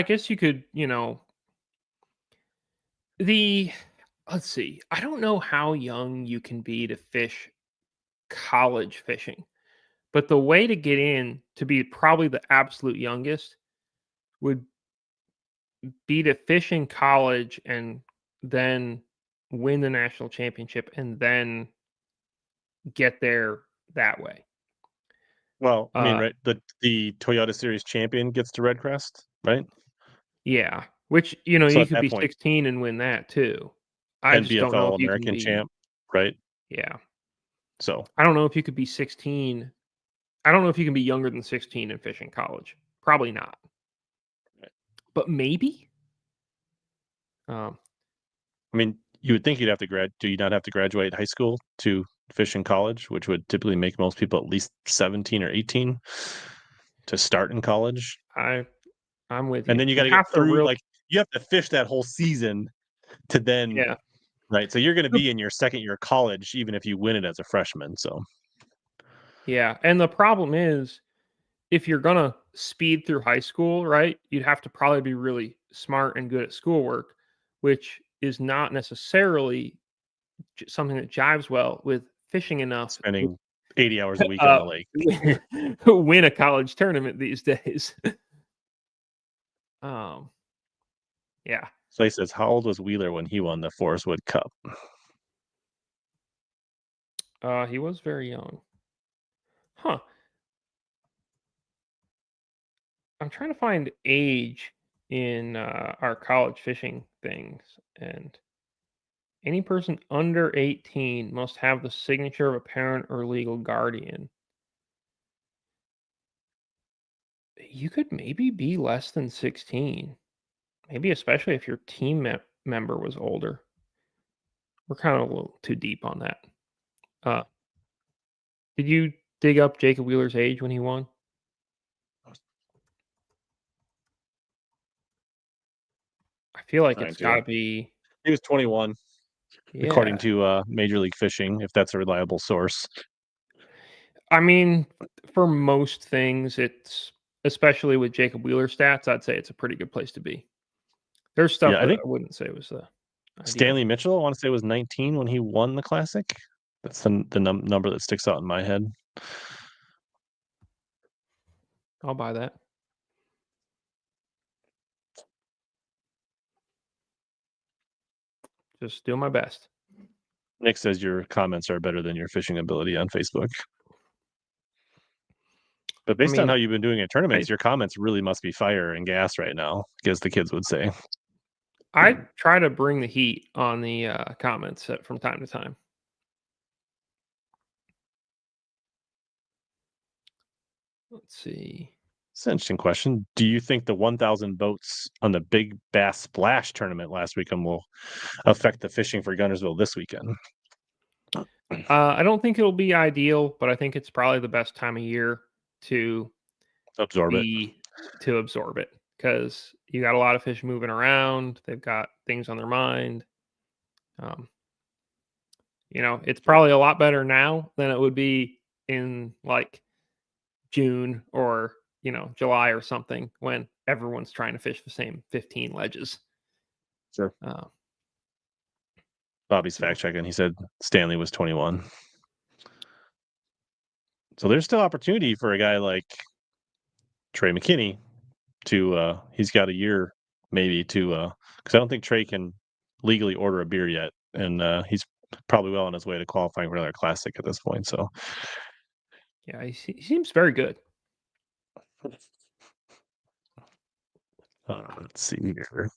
guess you could. Let's see. I don't know how young you can be to fish college fishing, but the way to get in to be probably the absolute youngest would be to fish in college and then win the national championship and then get there that way. Well, I mean, right, the Toyota Series champion gets to Red Crest, right? Yeah, which So you at could that be point, 16 and win that too. I and just don't know BFL if you can American be. champ, right? Yeah, So I don't know if you could be 16. I don't know if you can be younger than 16 and fish in college. Probably not. Right. But maybe. I mean, you would think you'd have to do you not have to graduate high school to fish in college, which would typically make most people at least 17 or 18 to start in college? I'm with you. And then you got to get have to through, like, you have to fish that whole season to then, Yeah. right? So you're going to be in your second year of college, even if you win it as a freshman. So, Yeah, and the problem is, if you're gonna speed through high school, right, you'd have to probably be really smart and good at schoolwork, which is not necessarily something that jives well with fishing enough spending 80 hours a week on the lake. win a college tournament these days. Yeah. So he says, how old was Wheeler when he won the Forest Wood Cup? He was very young. Huh. I'm trying to find age in our college fishing things, and any person under 18 must have the signature of a parent or legal guardian. You could maybe be less than 16. Maybe especially if your team member was older. We're kind of a little too deep on that. Did you dig up Jacob Wheeler's age when he won? I feel like it's got to be. He was 21, according to Major League Fishing, if that's a reliable source. I mean, for most things, it's, especially with Jacob Wheeler stats, I'd say it's a pretty good place to be. There's stuff that I wouldn't say was the ideal. Stanley Mitchell, I want to say, was 19 when he won the Classic. That's the number that sticks out in my head. I'll buy that. Just do my best. Nick says your comments are better than your fishing ability on Facebook. But based on how you've been doing at tournaments, your comments really must be fire and gas right now, as the kids would say. I try to bring the heat on the comments from time to time. Let's see. It's an interesting question. Do you think the 1,000 boats on the Big Bass Splash tournament last weekend will affect the fishing for Guntersville this weekend? I don't think it'll be ideal, but I think it's probably the best time of year to Absorb it. absorb it, because you got a lot of fish moving around. They've got things on their mind. Um, it's probably a lot better now than it would be in like June or July or something, when everyone's trying to fish the same 15 ledges. Sure. Uh, Bobby's so fact checking. He said Stanley was 21. So there's still opportunity for a guy like Trey McKinney to he's got a year maybe to because I don't think Trey can legally order a beer yet, and he's probably well on his way to qualifying for another classic at this point. So yeah, he seems very good. let's see here.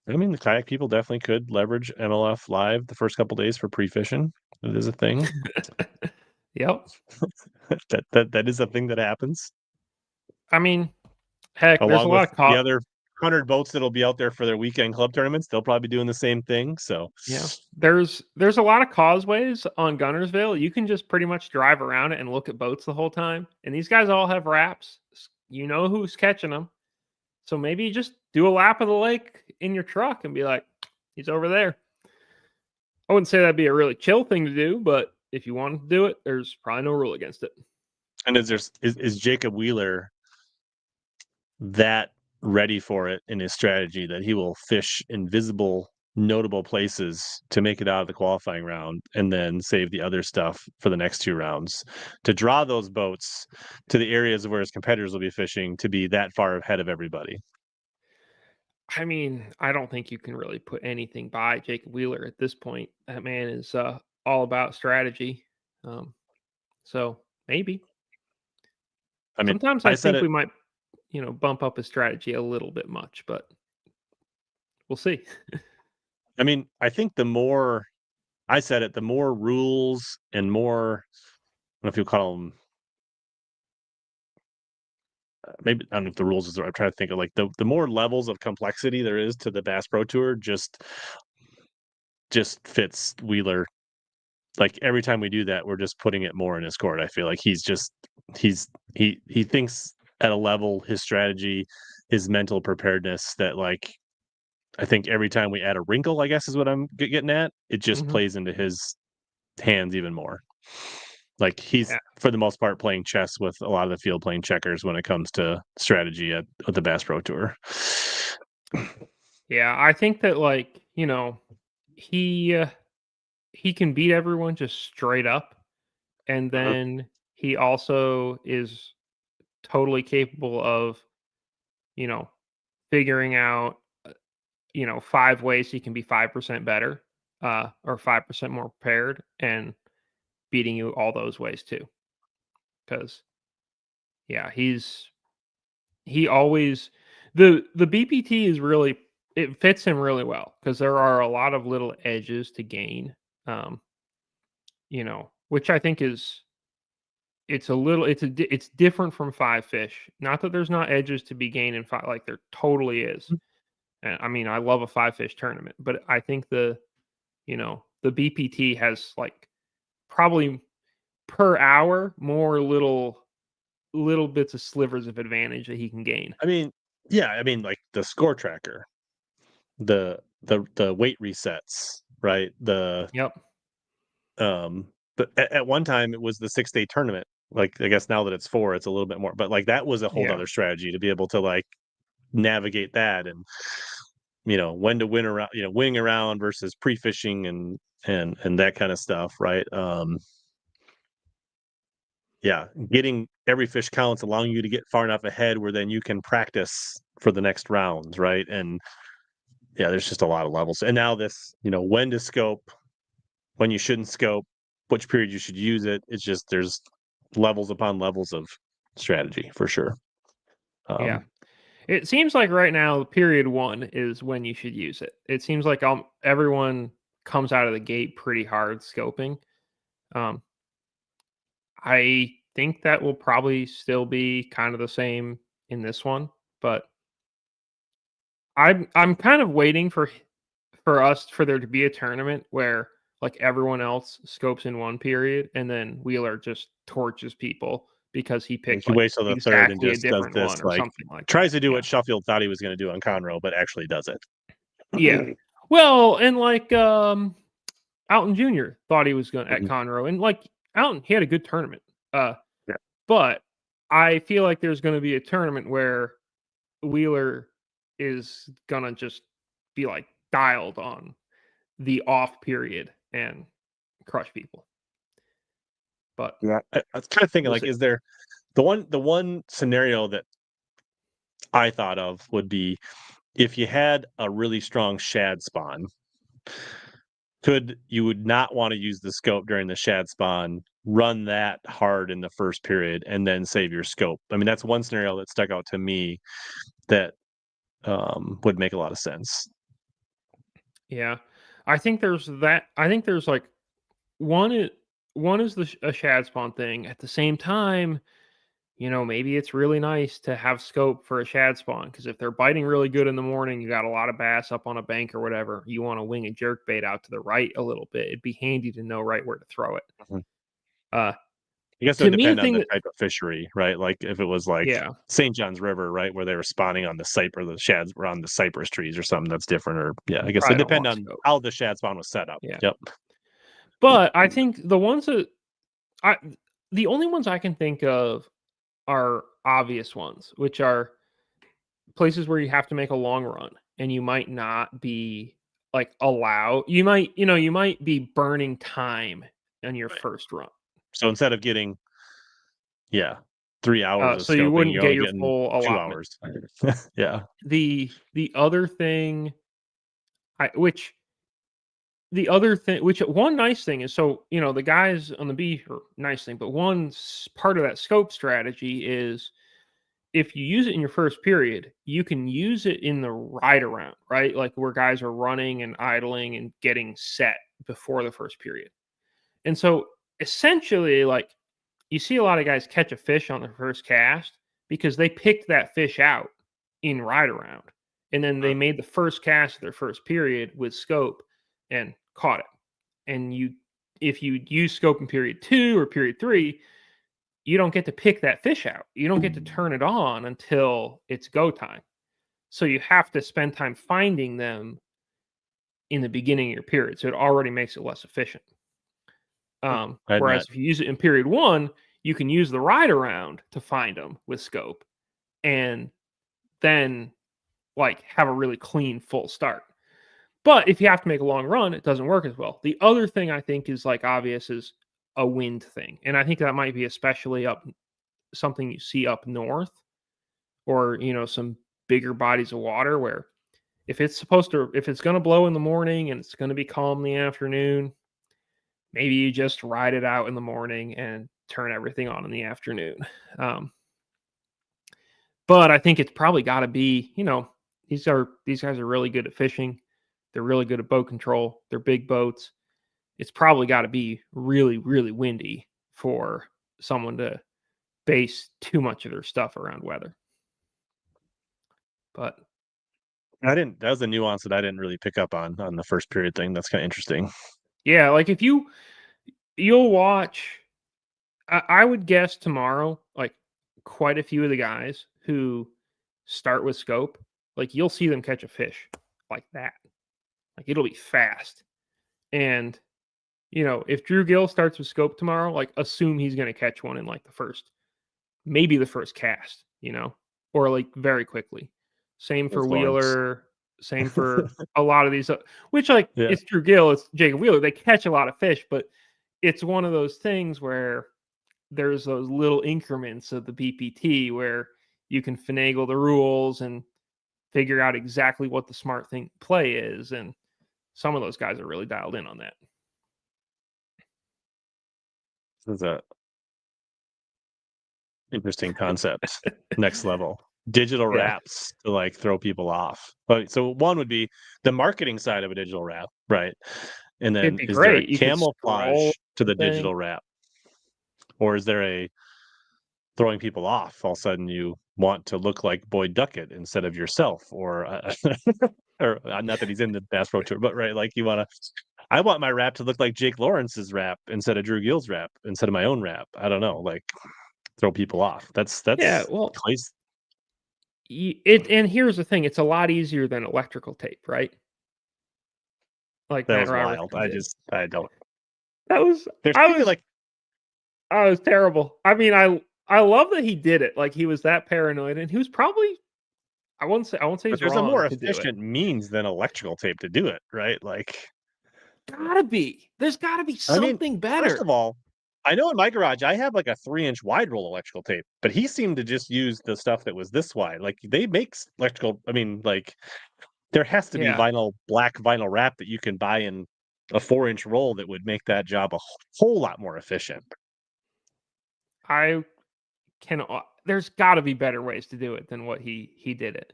I mean, the kayak people definitely could leverage MLF Live the first couple days for pre-fishing. It is a thing. Yep. that is a thing that happens. I mean, heck, there's a Along with lot of the other 100 boats that'll be out there for their weekend club tournaments, they'll probably be doing the same thing. So yeah, there's a lot of causeways on Guntersville. You can just pretty much drive around it and look at boats the whole time. And these guys all have wraps. You know who's catching them. So maybe you just do a lap of the lake in your truck and be like, he's over there. I wouldn't say that'd be a really chill thing to do, but if you want to do it, there's probably no rule against it. And is Jacob Wheeler that ready for it in his strategy that he will fish invisible, notable places to make it out of the qualifying round and then save the other stuff for the next two rounds to draw those boats to the areas where his competitors will be fishing to be that far ahead of everybody? I mean, I don't think you can really put anything by Jacob Wheeler at this point. That man is all about strategy. So maybe. I mean, Sometimes I I said think it. we might, bump up his strategy a little bit much, but we'll see. I mean, I think the more I said it, the more rules and more, I don't know if you call them, maybe I don't know if the rules is. I'm trying to think of like the more levels of complexity there is to the Bass Pro Tour, just fits Wheeler. Like every time we do that, we're just putting it more in his court. I feel like he thinks at a level, his strategy, his mental preparedness that like I think every time we add a wrinkle, I guess is what I'm getting at, it just Mhm. plays into his hands even more. Like he's Yeah. for the most part playing chess with a lot of the field playing checkers when it comes to strategy at the Bass Pro Tour. Yeah, I think that like, he he can beat everyone just straight up, and then he also is totally capable of, you know, figuring out, 5 ways he can be 5% better, or 5% more prepared, and beating you all those ways too. Because yeah, he always the BPT is really, it fits him really well because there are a lot of little edges to gain, um, which I think is it's different from five fish. Not that there's not edges to be gained in five, like there totally is. And I mean, I love a five fish tournament, but I think the BPT has like probably per hour more little bits of slivers of advantage that he can gain. I mean, yeah, I mean like the score tracker, the weight resets, right? Yep. But at one time it was the 6-day tournament. Like I guess now that it's 4, it's a little bit more. But like that was a whole Yeah. other strategy to be able to like navigate that and when to win around, winning around versus pre-fishing and that kind of stuff, right? Yeah, getting every fish counts, allowing you to get far enough ahead where then you can practice for the next rounds, right? And yeah, there's just a lot of levels. And now this, when to scope, when you shouldn't scope, which period you should use it. It's just there's levels upon levels of strategy for sure. Yeah. It seems like right now, period one is when you should use it. It seems like everyone comes out of the gate pretty hard scoping. Um, I think that will probably still be kind of the same in this one, but I'm kind of waiting for there to be a tournament where like everyone else scopes in one period and then Wheeler just torches people because he picked He like waits till the third and exactly a just does different this, one or like something like tries that. to do Yeah. what Sheffield thought he was going to do on Conroe, but actually does it. Yeah. Well, and like Alton Jr. thought he was going at Mhm. Conroe, and like Alton, he had a good tournament. Yeah. But I feel like there's going to be a tournament where Wheeler is gonna just be like dialed on the off period and crush people. But Yeah, I was kind of thinking we'll like, see. is there the one scenario that I thought of would be if you had a really strong shad spawn. You would not want to use the scope during the shad spawn, run that hard in the first period, and then save your scope. I mean, that's one scenario that stuck out to me that would make a lot of sense. Yeah, I think there's that. I think there's like one is a shad spawn thing. At the same time, maybe it's really nice to have scope for a shad spawn because if they're biting really good in the morning, you got a lot of bass up on a bank or whatever. You want to wing a jerk bait out to the right a little bit. It'd be handy to know right where to throw it. Mhm. Uh, I guess it to would me, the depend on thing the that type of fishery, right? Like if it was like yeah, St. John's River, right, where they were spawning on the cypress, the shads were on the cypress trees or something that's different. Or yeah, I guess it probably don't depend want on scope. how the shad spawn was set up. Yeah. Yep. But I think the ones that the only ones I can think of are obvious ones, which are places where you have to make a long run and you might not be like you might be burning time on your first run. So instead of getting 3 hours of So you scoping, wouldn't you're get only your getting full 2 allotment. hours. Yeah. The other thing which one nice thing is the guys on the beach or nice thing, but part of that scope strategy is if you use it in your first period, you can use it in the ride around, right? Like where guys are running and idling and getting set before the first period. And so essentially, like you see a lot of guys catch a fish on their first cast because they picked that fish out in ride around. And then they made the first cast of their first period with scope and caught it. And if you use scope in period 2 or period 3, you don't get to pick that fish out. You don't get to turn it on until it's go time. So you have to spend time finding them in the beginning of your period. So it already makes it less efficient. Whereas if you use it in period 1, you can use the ride around to find them with scope and then like have a really clean full start. But if you have to make a long run, it doesn't work as well. The other thing I think is like obvious is a wind thing. And I think that might be especially something you see up north or, some bigger bodies of water where if it's going to blow in the morning and it's going to be calm in the afternoon, maybe you just ride it out in the morning and turn everything on in the afternoon. But I think it's probably got to be, these guys are really good at fishing. They're really good at boat control. They're big boats. It's probably got to be really, really windy for someone to base too much of their stuff around weather. But that was a nuance that I didn't really pick up on the first period thing. That's kind of interesting. yeah, like if you'll watch, I would guess tomorrow, like quite a few of the guys who start with scope, like you'll see them catch a fish like that. Like it'll be fast. And if Drew Gill starts with scope tomorrow, like assume he's going to catch one in like maybe the first cast, or like very quickly. Same for Wheeler. Same for a lot of these, which like it's Drew Gill, it's Jacob Wheeler. They catch a lot of fish, but it's one of those things where there's those little increments of the BPT where you can finagle the rules and figure out exactly what the smart play is. And some of those guys are really dialed in on that. This is a interesting concept. Next level. Digital wraps to like throw people off. But so one would be the marketing side of a digital wrap, right? And then is there a camouflage to the digital wrap? Or is there a throwing people off? All of a sudden you want to look like Boyd Duckett instead of yourself, or or not that he's in the Bass Pro Tour, but right, like I want my rap to look like Jake Lawrence's rap instead of Drew Gill's rap instead of my own rap. I don't know, like throw people off. That's Yeah, well, Clay's. and here's the thing: it's a lot easier than electrical tape, right? Like That Matt was wild. Robertson did. I don't. That was There's I really was like I was terrible. I mean, I love that he did it. Like he was that paranoid, and he was probably I won't say but he's there's a wrong more to do it. efficient means than electrical tape to do it, right? Like, Gotta be. There's gotta be I mean, something first better. of all, I know in my garage I have like a 3-inch wide roll electrical tape, but he seemed to just use the stuff that was this wide. Like they make electrical. I mean, like there has to be Yeah. black vinyl wrap that you can buy in a 4-inch roll that would make that job a whole lot more efficient. I can. There's got to be better ways to do it than what he did it.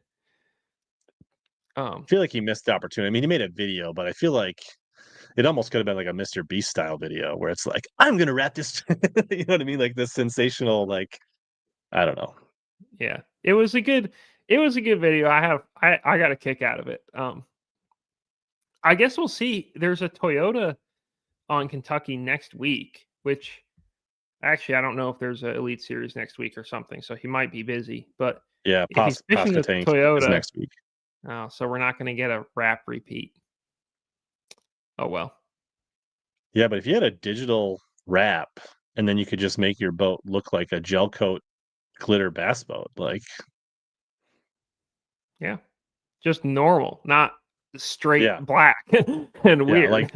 I feel like he missed the opportunity. I mean, he made a video, but I feel like it almost could have been like a Mr. Beast style video where it's like, I'm gonna wrap this. You know what I mean? Like this sensational, like I don't know. Yeah, it was a good video. I got a kick out of it. I guess we'll see. There's a Toyota on Kentucky next week, which actually I don't know if there's an Elite Series next week or something, so he might be busy. But Yeah, if he's fishing Pasta the Tank is Toyota next week. oh, so we're not going to get a wrap repeat. Oh well. Yeah, but if you had a digital wrap and then you could just make your boat look like a gel coat glitter bass boat, like Yeah, just normal, not straight Yeah. black and weird. like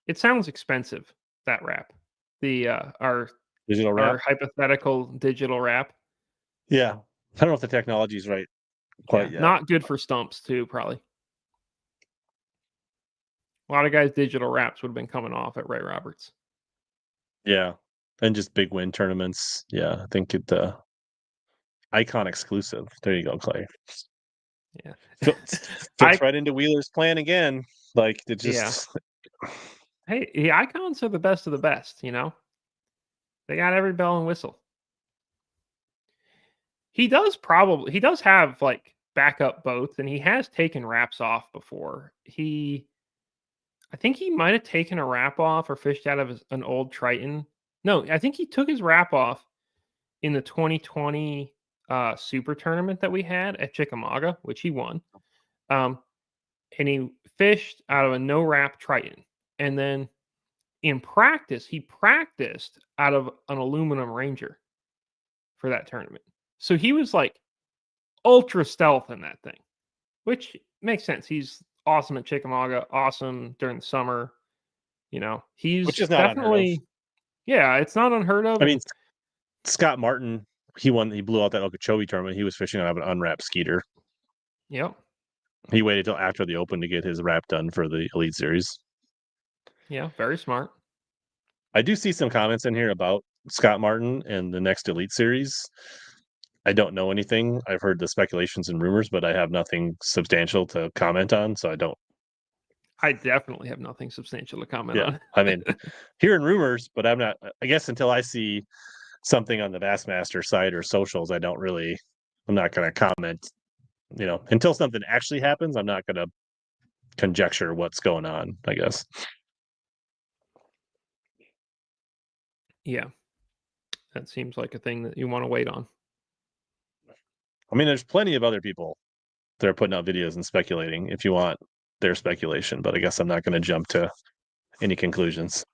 It sounds expensive, that wrap. The our digital wrap. hypothetical digital wrap. Yeah, I don't know if the technology is right quite yet. Not good for stumps too, probably. A lot of guys' digital wraps would have been coming off at Ray Roberts. Yeah, and just big win tournaments. Yeah, I think it Icon exclusive. There you go, Clay. Yeah, Fits right into Wheeler's plan again. Like it just Hey, the Icons are the best of the best, you know? They got every bell and whistle. He does have like backup boats, and he has taken wraps off before. I think he might have taken a wrap off or fished out of an old Triton. No, I think he took his wrap off in the 2020 Super Tournament that we had at Chickamauga, which he won. And he fished out of a no wrap Triton. And then in practice, he practiced out of an aluminum Ranger for that tournament. So he was like ultra stealth in that thing, which makes sense. He's awesome at Chickamauga, awesome during the summer. You know, which is not definitely, yeah, it's not unheard of. I mean, Scott Martin, he blew out that Okeechobee tournament. He was fishing out of an unwrapped Skeeter. Yep. He waited till after the Open to get his wrap done for the Elite Series. Yeah, very smart. I do see some comments in here about Scott Martin and the next Elite Series. I don't know anything. I've heard the speculations and rumors, but I have nothing substantial to comment on, so I don't. I definitely have nothing substantial to comment on. I mean, hearing rumors, but I'm not. I guess until I see something on the Bassmaster site or socials, I'm not going to comment. You know, until something actually happens, I'm not going to conjecture what's going on, I guess. Yeah. That seems like a thing that you want to wait on. I mean, there's plenty of other people that are putting out videos and speculating if you want their speculation, but I guess I'm not going to jump to any conclusions.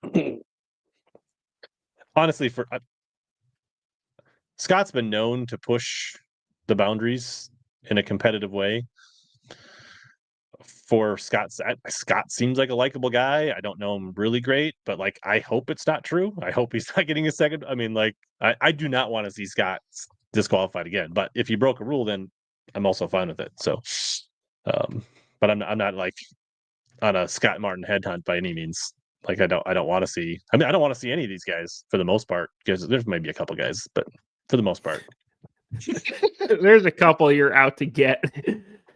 Honestly, Scott's been known to push the boundaries in a competitive way. For Scott seems like a likable guy. I don't know him really great, but like I hope it's not true. I hope he's not getting a second. I mean, like I do not want to see Scott disqualified again. But if you broke a rule, then I'm also fine with it. So, but I'm not like on a Scott Martin headhunt by any means. Like I don't want to see. I mean, I don't want to see any of these guys for the most part, because there's maybe a couple guys, but for the most part, there's a couple you're out to get.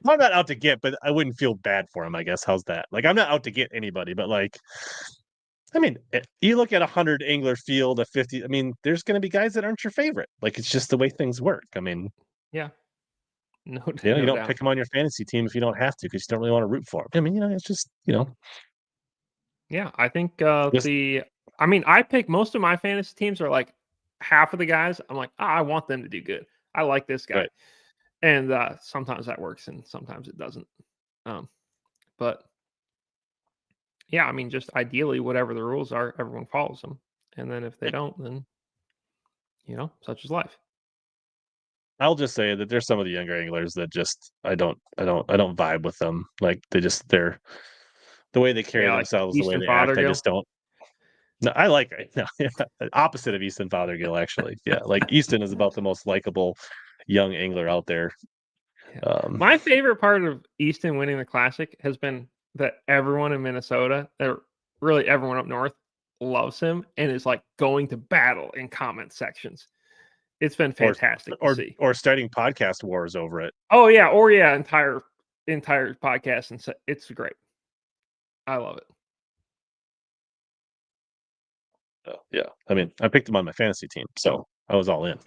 I'm not out to get, but I wouldn't feel bad for him, I guess. How's that? Like, I'm not out to get anybody, but like, I mean, you look at 100 angler field, a 50. I mean, there's going to be guys that aren't your favorite. Like, it's just the way things work. I mean, Yeah. No, you no don't doubt. pick them on your fantasy team if you don't have to, because you don't really want to root for them. I mean, it's just, Yeah, I think just I mean, I pick most of my fantasy teams are like half of the guys. I'm like, I want them to do good. I like this guy, right. and sometimes that works, and sometimes it doesn't. But yeah, I mean, just ideally, whatever the rules are, everyone follows them, and then if they don't, then such is life. I'll just say that there's some of the younger anglers that just I don't vibe with them. Like they're the way they carry Yeah, like themselves, the way Easton they act. I Fothergill. just don't. No, I like no, opposite of Easton Fothergill actually. Yeah, like Easton is about the most likable young angler out there. Yeah. Um, My favorite part of Easton winning the Classic has been that everyone in Minnesota, or really everyone up north, loves him and is like going to battle in comment sections. It's been or fantastic to see. or starting podcast wars over it. Oh yeah, entire podcast, and it's great. I love it. Yeah, I mean, I picked him on my fantasy team, so I was all in.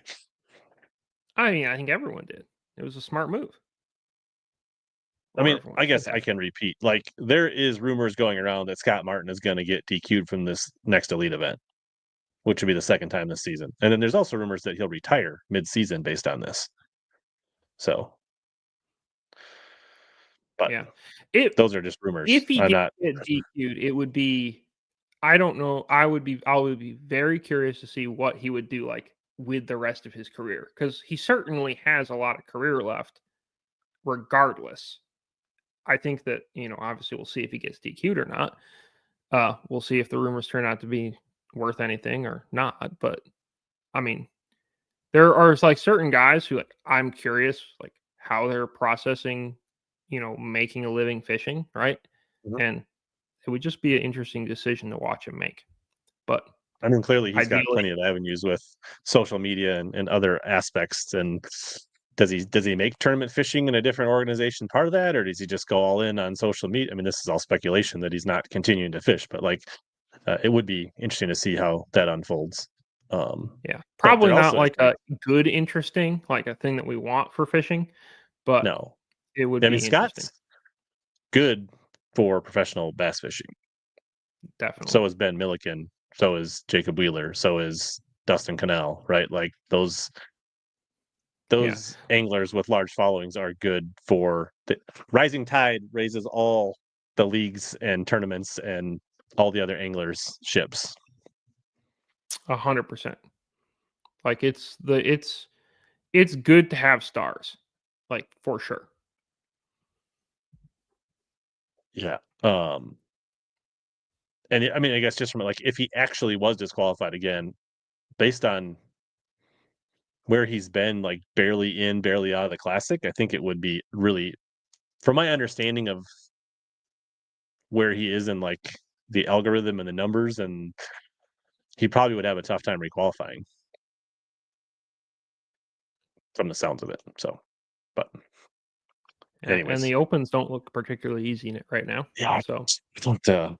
I mean, I think everyone did. It was a smart move. I Or mean, everyone, I guess I fantastic. can repeat. Like, there is rumors going around that Scott Martin is going to get DQ'd from this next elite event, which would be the second time this season. And then there's also rumors that he'll retire mid-season based on this. So, but Yeah. It those are just rumors. If he I'm did not. get DQ'd, it would be, I don't know. I would be very curious to see what he would do like with the rest of his career, because he certainly has a lot of career left regardless. I think that, obviously we'll see if he gets DQ'd or not. We'll see if the rumors turn out to be worth anything or not. But I mean, there are like certain guys who like I'm curious like how they're processing, making a living fishing, right? Mhm. And it would just be an interesting decision to watch him make. But I mean, clearly he's got ideally, plenty of avenues with social media and other aspects. And does he make tournament fishing in a different organization part of that, or does he just go all in on social media? I mean, this is all speculation that he's not continuing to fish, but like, it would be interesting to see how that unfolds. yeah, But probably there not also is like a good interesting, like a thing that we want for fishing, but no. it would I mean, be interesting. Scott's good for professional bass fishing. Definitely. So is Ben Milliken. So is Jacob Wheeler. So is Dustin Cannell. Right? Like Yeah. those anglers with large followings are good for the rising tide raises all the leagues and tournaments and all the other anglers ships. 100%. Like it's good to have stars, like for sure. Yeah. And I mean, I guess just from like if he actually was disqualified again, based on where he's been, like barely in, barely out of the classic, I think it would be really, from my understanding of where he is in like the algorithm and the numbers, and he probably would have a tough time requalifying from the sounds of it. So, but Yeah, and anyways, the opens don't look particularly easy right now. yeah, So I don't.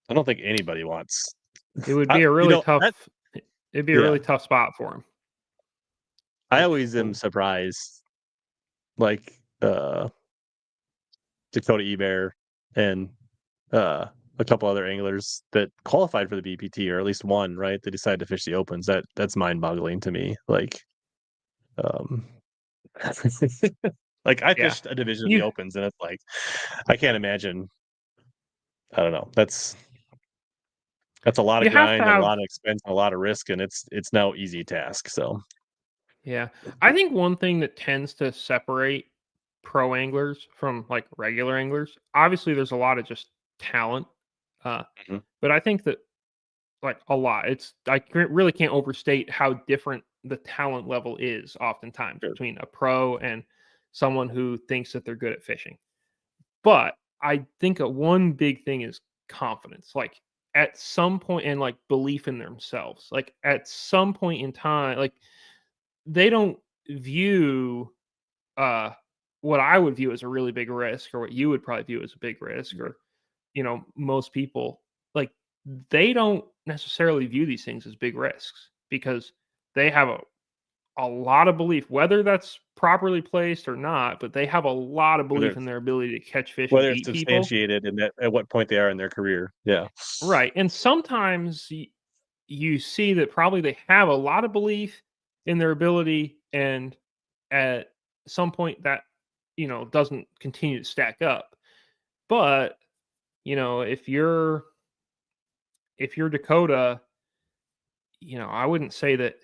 I don't think anybody wants. it would be a really That tough. It'd be a yeah. really tough spot for him. I Which always am surprised, like Dakota Ebear and a couple other anglers that qualified for the BPT, or at least one, right? They decided to fish the opens. That's mind-boggling to me. Like, um, like I yeah, fished a division of the you opens, and it's like I can't imagine. I don't know. That's a lot of you have to grind and a have. lot of expense and a lot of risk, and it's no easy task. So Yeah, I think one thing that tends to separate pro anglers from like regular anglers, obviously, there's a lot of just talent, uh, Mhm. but I think that like a lot, really can't overstate how different the talent level is oftentimes Sure. between a pro and someone who thinks that they're good at fishing. But I think one big thing is confidence. Like at some point, and like belief in themselves. Like at some point in time, like they don't view what I would view as a really big risk, or what you would probably view as a big risk, or most people, like, they don't necessarily view these things as big risks because they have a lot of belief, whether that's properly placed or not, but they have a lot of Whether belief in their ability to catch fish and whether it's eat people. substantiated and at what point they are in their career. Yeah. Right. And sometimes you see that probably they have a lot of belief in their ability, and at some point that doesn't continue to stack up. But if you're Dakota, I wouldn't say that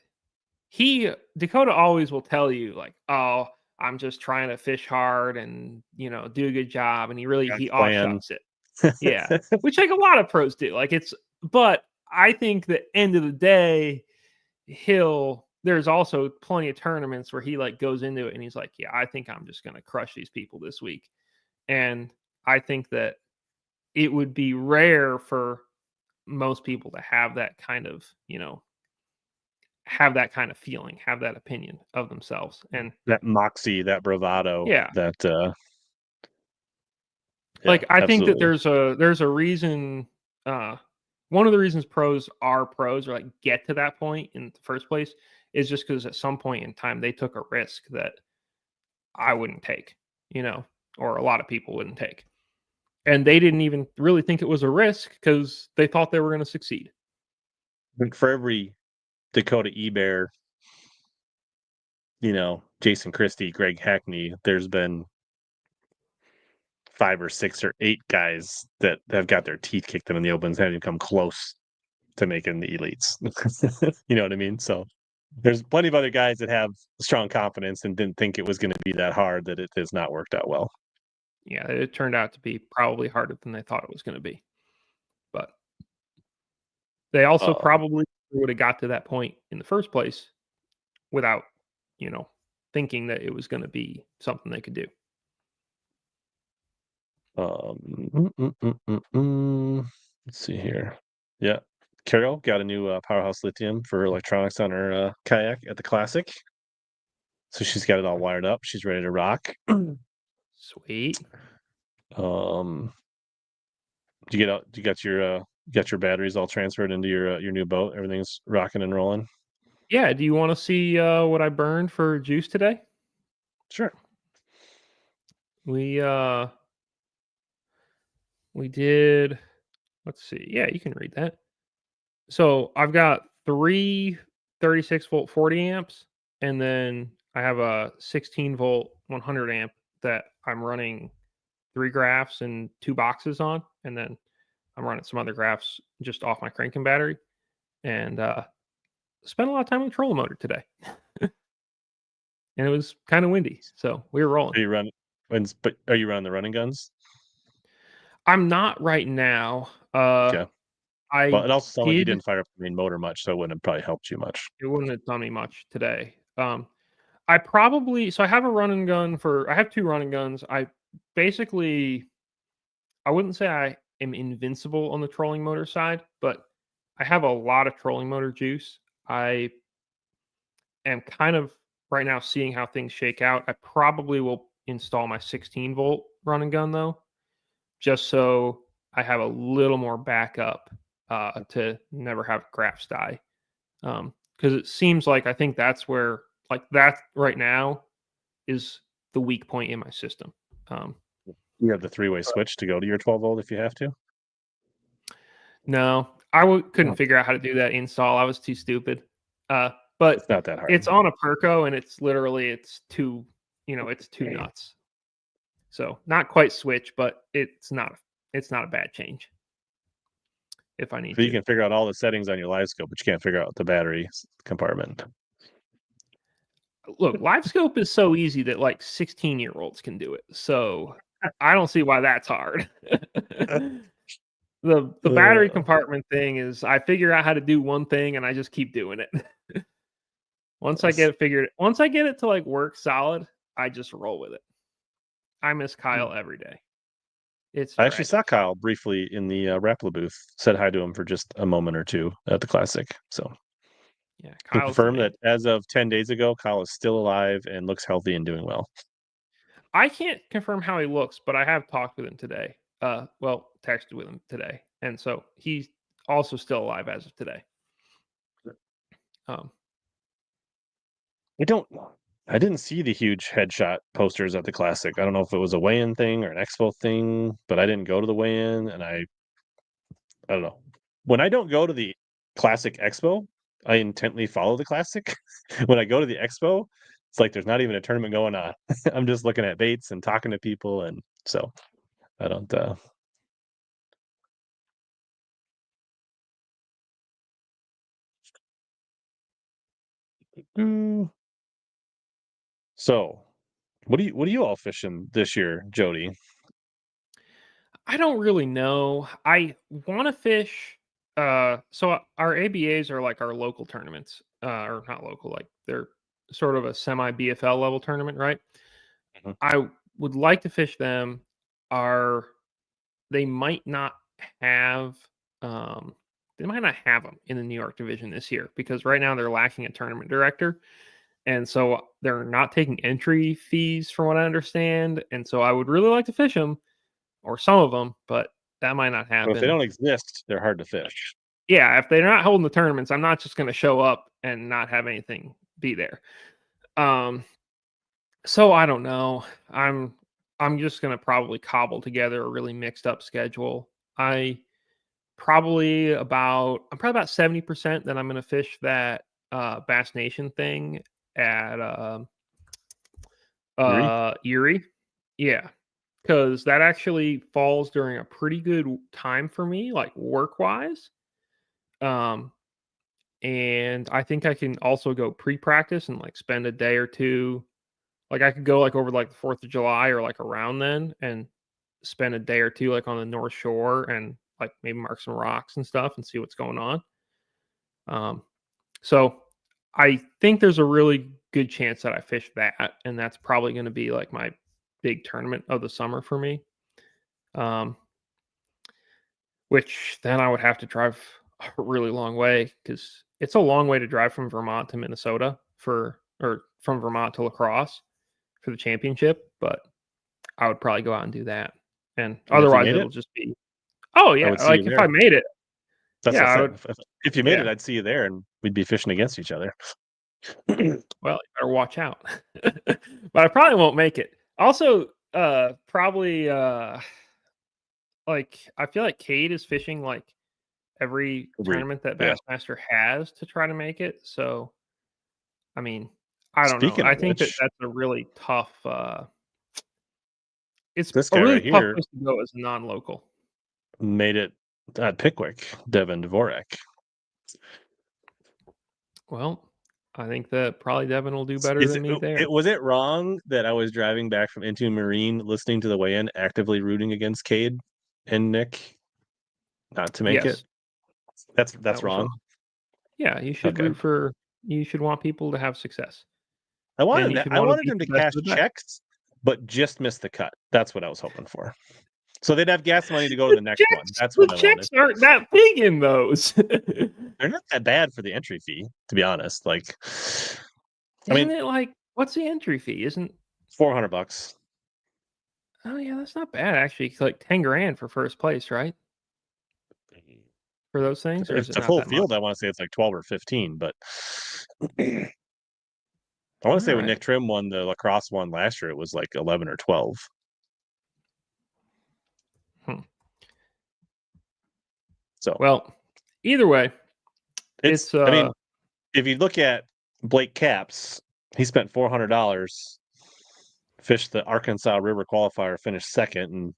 Dakota always will tell you, like, oh, I'm just trying to fish hard and do a good job, and Got he a plan. offshots it. Yeah, which, like, a lot of pros do. Like, but I think the end of the day, there's also plenty of tournaments where he, like, goes into it and he's like, yeah, I think I'm just going to crush these people this week. And I think that it would be rare for most people to have that kind of, feeling, have that opinion of themselves. And That moxie, that bravado, yeah, that like, I think that absolutely. there's a reason. One of the reasons pros are pros, or like get to that point in the first place, is just because at some point in time they took a risk that I wouldn't take, or a lot of people wouldn't take, and they didn't even really think it was a risk because they thought they were going to succeed. Like, for every Dakota E-Bear, Jason Christie, Greg Hackney, there's been 5 or 6 or 8 guys that have got their teeth kicked in the opens, haven't even come close to making the elites. You know what I mean? So there's plenty of other guys that have strong confidence and didn't think it was going to be that hard, that it has not worked out well. Yeah, it turned out to be probably harder than they thought it was going to be, but they also probably would have got to that point in the first place without, thinking that it was going to be something they could do. Let's see here. Yeah. Carol got a new powerhouse lithium for electronics on her kayak at the Classic. So she's got it all wired up. She's ready to rock. Sweet. You got your batteries all transferred into your new boat? Everything's rocking and rolling? Yeah, do you want to see what I burned for juice today? Sure. We did, let's see. Yeah, you can read that. So I've got 3 36-volt 40 amps, and then I have a 16-volt 100 amp that I'm running 3 graphs and 2 boxes on, and then I'm running some other graphs just off my cranking battery, and spent a lot of time on the trolling motor today. And it was kind of windy, so we were rolling. Are you running the running guns? I'm not right now. Okay. Well, it also sounded like you did. didn't fire up the main motor much, so it wouldn't have probably helped you much. It wouldn't have done me much today. I have a running gun I have 2 running guns. I wouldn't say I am invincible on the trolling motor side, but I have a lot of trolling motor juice. I am kind of right now seeing how things shake out. I probably will install my 16-volt running gun, though, just so I have a little more backup to never have graphs die. Because it seems like, I think that's where, like, that right now is the weak point in my system. You have the 3-way switch to go to your 12-volt if you have to? No, couldn't figure out how to do that install. I was too stupid. But it's not that hard. It's on a Perco, and it's too nuts. So not quite switch, but it's not a bad change if I need to. You can figure out all the settings on your live scope, but you can't figure out the battery compartment. Look, live scope is so easy that, like, 16-year-olds can do it. So I don't see why that's hard. The battery compartment thing is, I figure out how to do one thing and I just keep doing it. Once I get it to, like, work solid, I just roll with it. I miss Kyle every day. I actually saw Kyle briefly in the Rapala booth. Said hi to him for just a moment or two at the Classic. So yeah, confirm that as of 10 days ago, Kyle is still alive and looks healthy and doing well. I can't confirm how he looks, but I have talked with him today. Well, texted with him today, and so he's also still alive as of today. Um, I didn't see the huge headshot posters at the Classic. I don't know if it was a weigh-in thing or an expo thing, but I didn't go to the weigh-in, and I don't know. When I don't go to the Classic Expo, I intently follow the Classic. When I go to the Expo, it's like there's not even a tournament going on. I'm just looking at baits and talking to people, and so I don't. Mm. So, what are you all fishing this year, Jody? I don't really know. I want to fish. So our ABAs are like our local tournaments, or not local, like they're sort of a semi BFL level tournament, right? Mhm. I would like to fish them. Are they might not have they might not have them in the New York division this year because right now they're lacking a tournament director. And so they're not taking entry fees from what I understand. And so I would really like to fish them or some of them, but that might not Well, if they happen. don't exist, they're hard to fish. Yeah, if they're not holding the tournaments, I'm not just going to show up and not have anything be there. So I don't know. I'm just going to probably cobble together a really mixed up schedule. I'm probably about 70% that I'm going to fish that Bass Nation thing at Erie? Erie. Yeah. Cuz that actually falls during a pretty good time for me like work-wise. Um and I think I can also go pre-practice and like spend a day or two. Like I could go like over like the 4th of July or like around then and spend a day or two like on the North Shore and like maybe mark some rocks and stuff and see what's going on. Um so I think there's a really good chance that I fish that, and that's probably going to be like my big tournament of the summer for me. Um, which then I would have to drive a really long way because it's a long way to drive from Vermont to Minnesota or from Vermont to La Crosse for the championship. But I would probably go out and do that, and And if you otherwise made it'll it, just be, oh I yeah, would see you like if I there. made it, That's yeah, what I I said. would, If you made it, yeah. I'd see you there, and we'd be fishing against each other. Well, you better watch out. But I probably won't make it. Also, probably like I feel like Cade is fishing like every Agreed. tournament that Yeah. Bassmaster has to try to make it. So, I mean, I don't know. Speaking I of think that which, that's a really tough. It's this a guy really right tough here place to go as a non-local. made it at Pickwick, Devin Dvorak. Well, I think that probably Devin will do better Is than me there. was it wrong that I was driving back from Into Marine, listening to the weigh-in, actively rooting against Cade and Nick not to make it? Yes, that That's was wrong. wrong. Yeah, you should Okay. root for. You should want people to have success, I and you wanted should I want to wanted beat them the to best cash of the best. checks, but just miss the cut. That's what I was hoping for. So they'd have gas money to go to the next one. That's The what I wanted. checks aren't that big in those. They're not that bad for the entry fee, to be honest. Like, I Isn't mean, it like what's the entry fee? Isn't $400. oh yeah, that's not bad actually. It's like 10 grand for first place, right? For those things, or If is it's it a not full that much? field, I want to say it's like 12 or 15, but I want All to say when right. Nick Trim won the lacrosse one last year, it was like 11 or 12. Hmm. So Well, either way, it's I mean, if you look at Blake Capps, he spent $400, fished the Arkansas River qualifier, finished second, and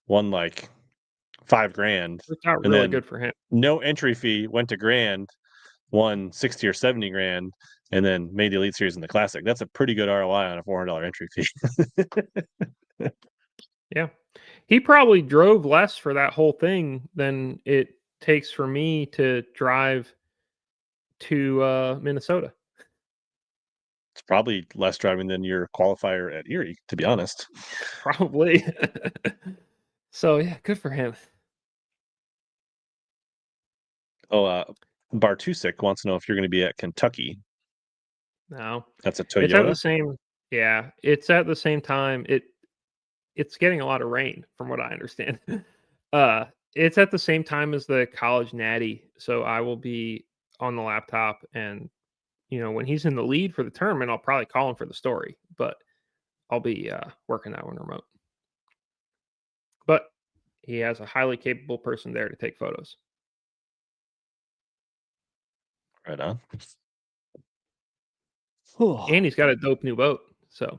won like $5,000. worked out And really then good for him. no entry fee, went to Grand, won 60 or 70 grand, and then made the Elite Series in the Classic. That's a pretty good ROI on a $400 entry fee. Yeah. He probably drove less for that whole thing than it takes for me to drive to Minnesota. It's probably less driving than your qualifier at Erie, to be honest. Probably. So yeah, good for him. Oh, Bartusik wants to know if you're going to be at Kentucky. No. That's a It's at the Toyota. same Yeah, it's at the same time. It's getting a lot of rain, from what I understand. It's at the same time as the college natty, so I will be on the laptop, and when he's in the lead for the tournament, I'll probably call him for the story, but I'll be working that one remote. But he has a highly capable person there to take photos. Right on. And he's got a dope new boat. So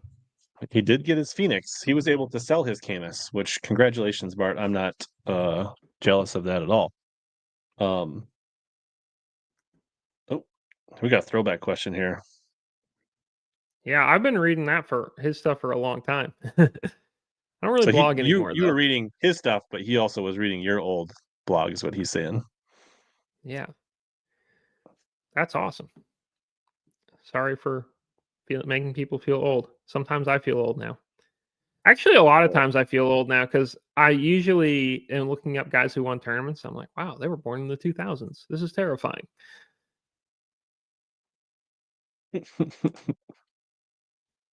He did get his Phoenix. He was able to sell his Camus, which congratulations, Bart. I'm not jealous of that at all. Oh, we got a throwback question here. yeah, I've been reading his stuff for a long time. I don't really blog anymore. You were reading his stuff, but he also was reading your old blog, is what he's saying. Yeah. That's awesome. Sorry for making people feel old. Sometimes I feel old now. Actually, a lot of times I feel old now because I usually am looking up guys who won tournaments. I'm like, wow, they were born in the 2000s. This is terrifying.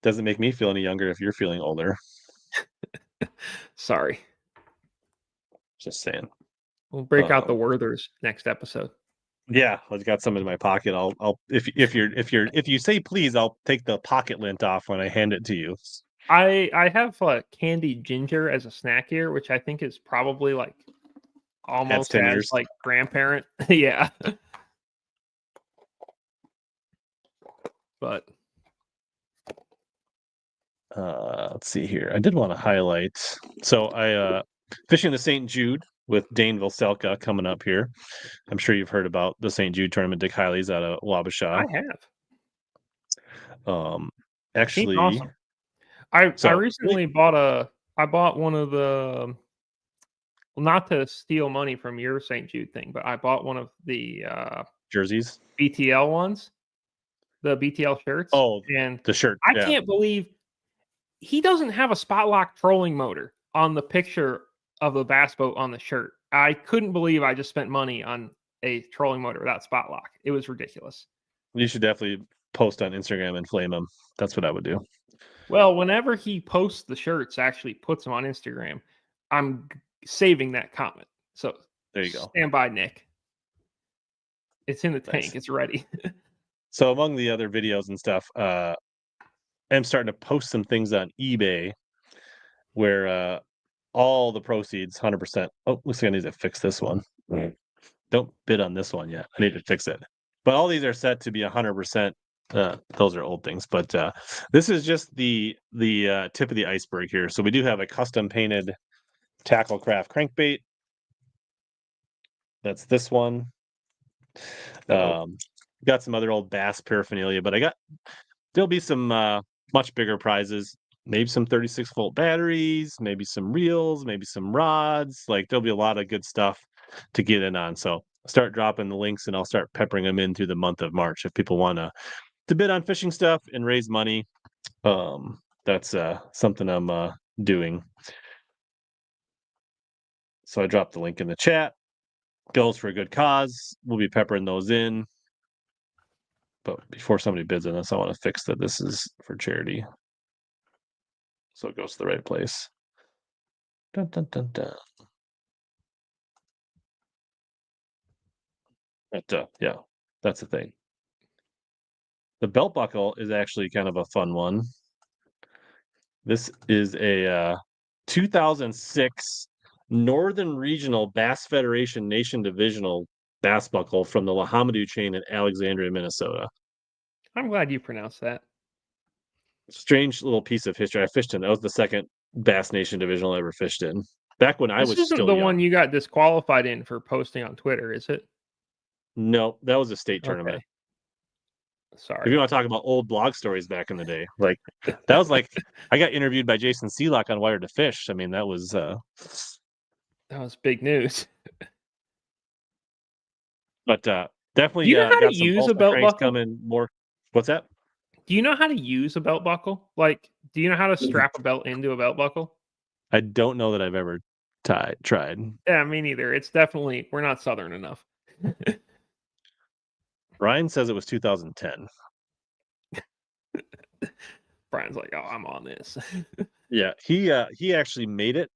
Doesn't make me feel any younger if you're feeling older. Sorry. Just saying. We'll break out the Werthers next episode. Yeah, I've got some in my pocket. I'll if you say please, I'll take the pocket lint off when I hand it to you. I have candied ginger as a snack here, which I think is probably like almost 10 as years. like grandparent. Yeah. But let's see here. I did want to highlight. So I fishing the St. Jude with Dane Vilselka coming up here. I'm sure you've heard about the St. Jude tournament. Dick Hiley's out of Wabasha. I have. Actually, awesome. I recently bought one of the, not to steal money from your St. Jude thing, but I bought one of the jerseys, BTL ones, the BTL shirts. Oh, and the shirt. I can't believe he doesn't have a spot lock trolling motor on the picture of the bass boat on the shirt. I couldn't believe I just spent money on a trolling motor without spot lock. It was ridiculous. You should definitely post on Instagram and flame him. That's what I would do. Well, whenever he posts the shirts, actually puts them on Instagram, I'm saving that comment. So there you go. Stand by, Nick. It's in the Nice. tank. It's ready. So among the other videos and stuff, I'm starting to post some things on eBay where all the proceeds, 100%. Oh, looks like I need to fix this one. Don't bid on this one yet. I need to fix it. But all these are set to be 100%. Those are old things, but this is just the tip of the iceberg here. So we do have a custom painted Tacklecraft crankbait. That's this one. Got some other old bass paraphernalia, but there'll be some much bigger prizes. Maybe some 36-volt batteries, maybe some reels, maybe some rods. Like there'll be a lot of good stuff to get in on. So start dropping the links and I'll start peppering them in through the month of March. If people want to bid on fishing stuff and raise money, that's something I'm doing. So I dropped the link in the chat. Goes for a good cause. We'll be peppering those in. But before somebody bids on this, I want to fix that this is for charity. So it goes to the right place. Dun, dun, dun, dun. But, yeah, that's the thing. The belt buckle is actually kind of a fun one. This is a 2006 Northern Regional Bass Federation Nation Divisional bass buckle from the Lahamadou chain in Alexandria, Minnesota. I'm glad you pronounced that. Strange little piece of history. I fished in. That was the second Bass Nation Divisional I ever fished in. Back when I was still young. This isn't the one you got disqualified in for posting on Twitter, is it? No, that was a state tournament. Okay. Sorry. If you want to talk about old blog stories back in the day, like that was like I got interviewed by Jason Seelock on Wired to Fish. I mean, that was big news. But definitely, do you know how got to use a belt buckle? Coming more. What's that? Do you know how to use a belt buckle? Like, do you know how to strap a belt into a belt buckle? I don't know that I've ever tried. Yeah, me neither. It's definitely, we're not Southern enough. Ryan says it was 2010. Brian's like, oh, I'm on this. Yeah, he actually made it.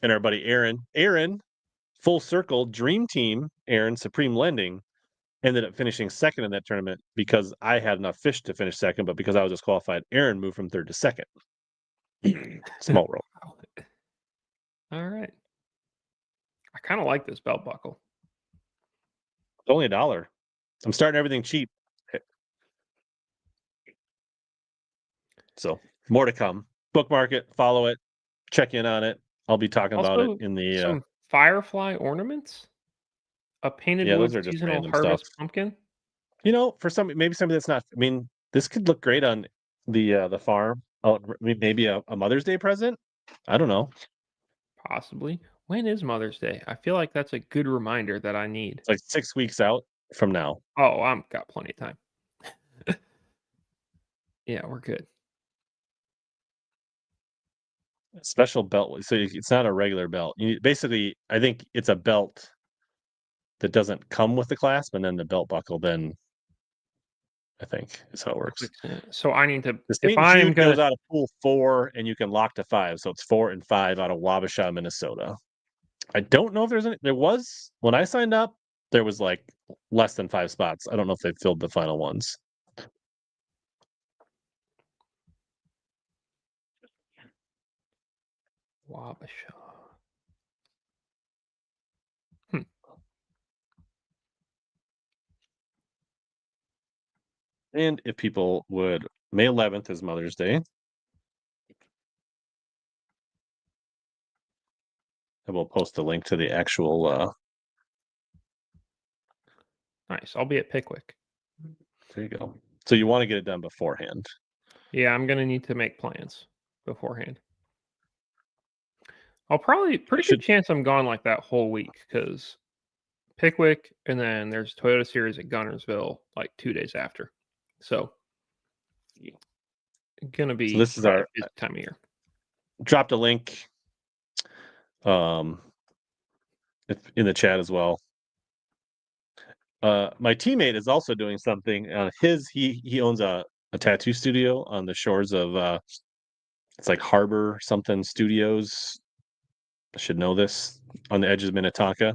And our buddy Aaron, full circle, dream team, Aaron, Supreme Lending, ended up finishing second in that tournament because I had enough fish to finish second, but because I was disqualified, Aaron moved from third to second. Small world. All right. I kind of like this belt buckle. It's only $1. I'm starting everything cheap. So more to come. Bookmark it, follow it, check in on it. I'll be talking about it Also, in the some firefly ornaments, a painted wood those are just seasonal random harvest stuff. pumpkin. For maybe somebody that's not. I mean, this could look great on the farm. Oh, maybe a Mother's Day present. I don't know. Possibly. When is Mother's Day? I feel like that's a good reminder that I need. It's like 6 weeks out from now. Oh, I'm got plenty of time. Yeah, we're good. Special belt. So it's not a regular belt. Basically, I think it's a belt that doesn't come with the clasp, and then the belt buckle. Then I think is how it works. So I need to. The If St. I'm Jude gonna, goes out of pool 4, and you can lock to 5. So it's 4 and 5 out of Wabasha, Minnesota. I don't know if there's any. There was when I signed up. There was like less than 5 spots. I don't know if they filled the final ones. Wabasha. And if people would, May 11th is Mother's Day. I will post the link to the actual. Nice. I'll be at Pickwick. There you go. So you want to get it done beforehand. Yeah, I'm gonna need to make plans beforehand. I'll probably pretty good chance I'm gone like that whole week because Pickwick and then there's Toyota Series at Guntersville like 2 days after. So gonna be So this is our busy time of year. Dropped a link in the chat as well. My teammate is also doing something. He owns a tattoo studio on the shores of it's like Harbor something Studios. I should know this, on the edge of Minnetonka.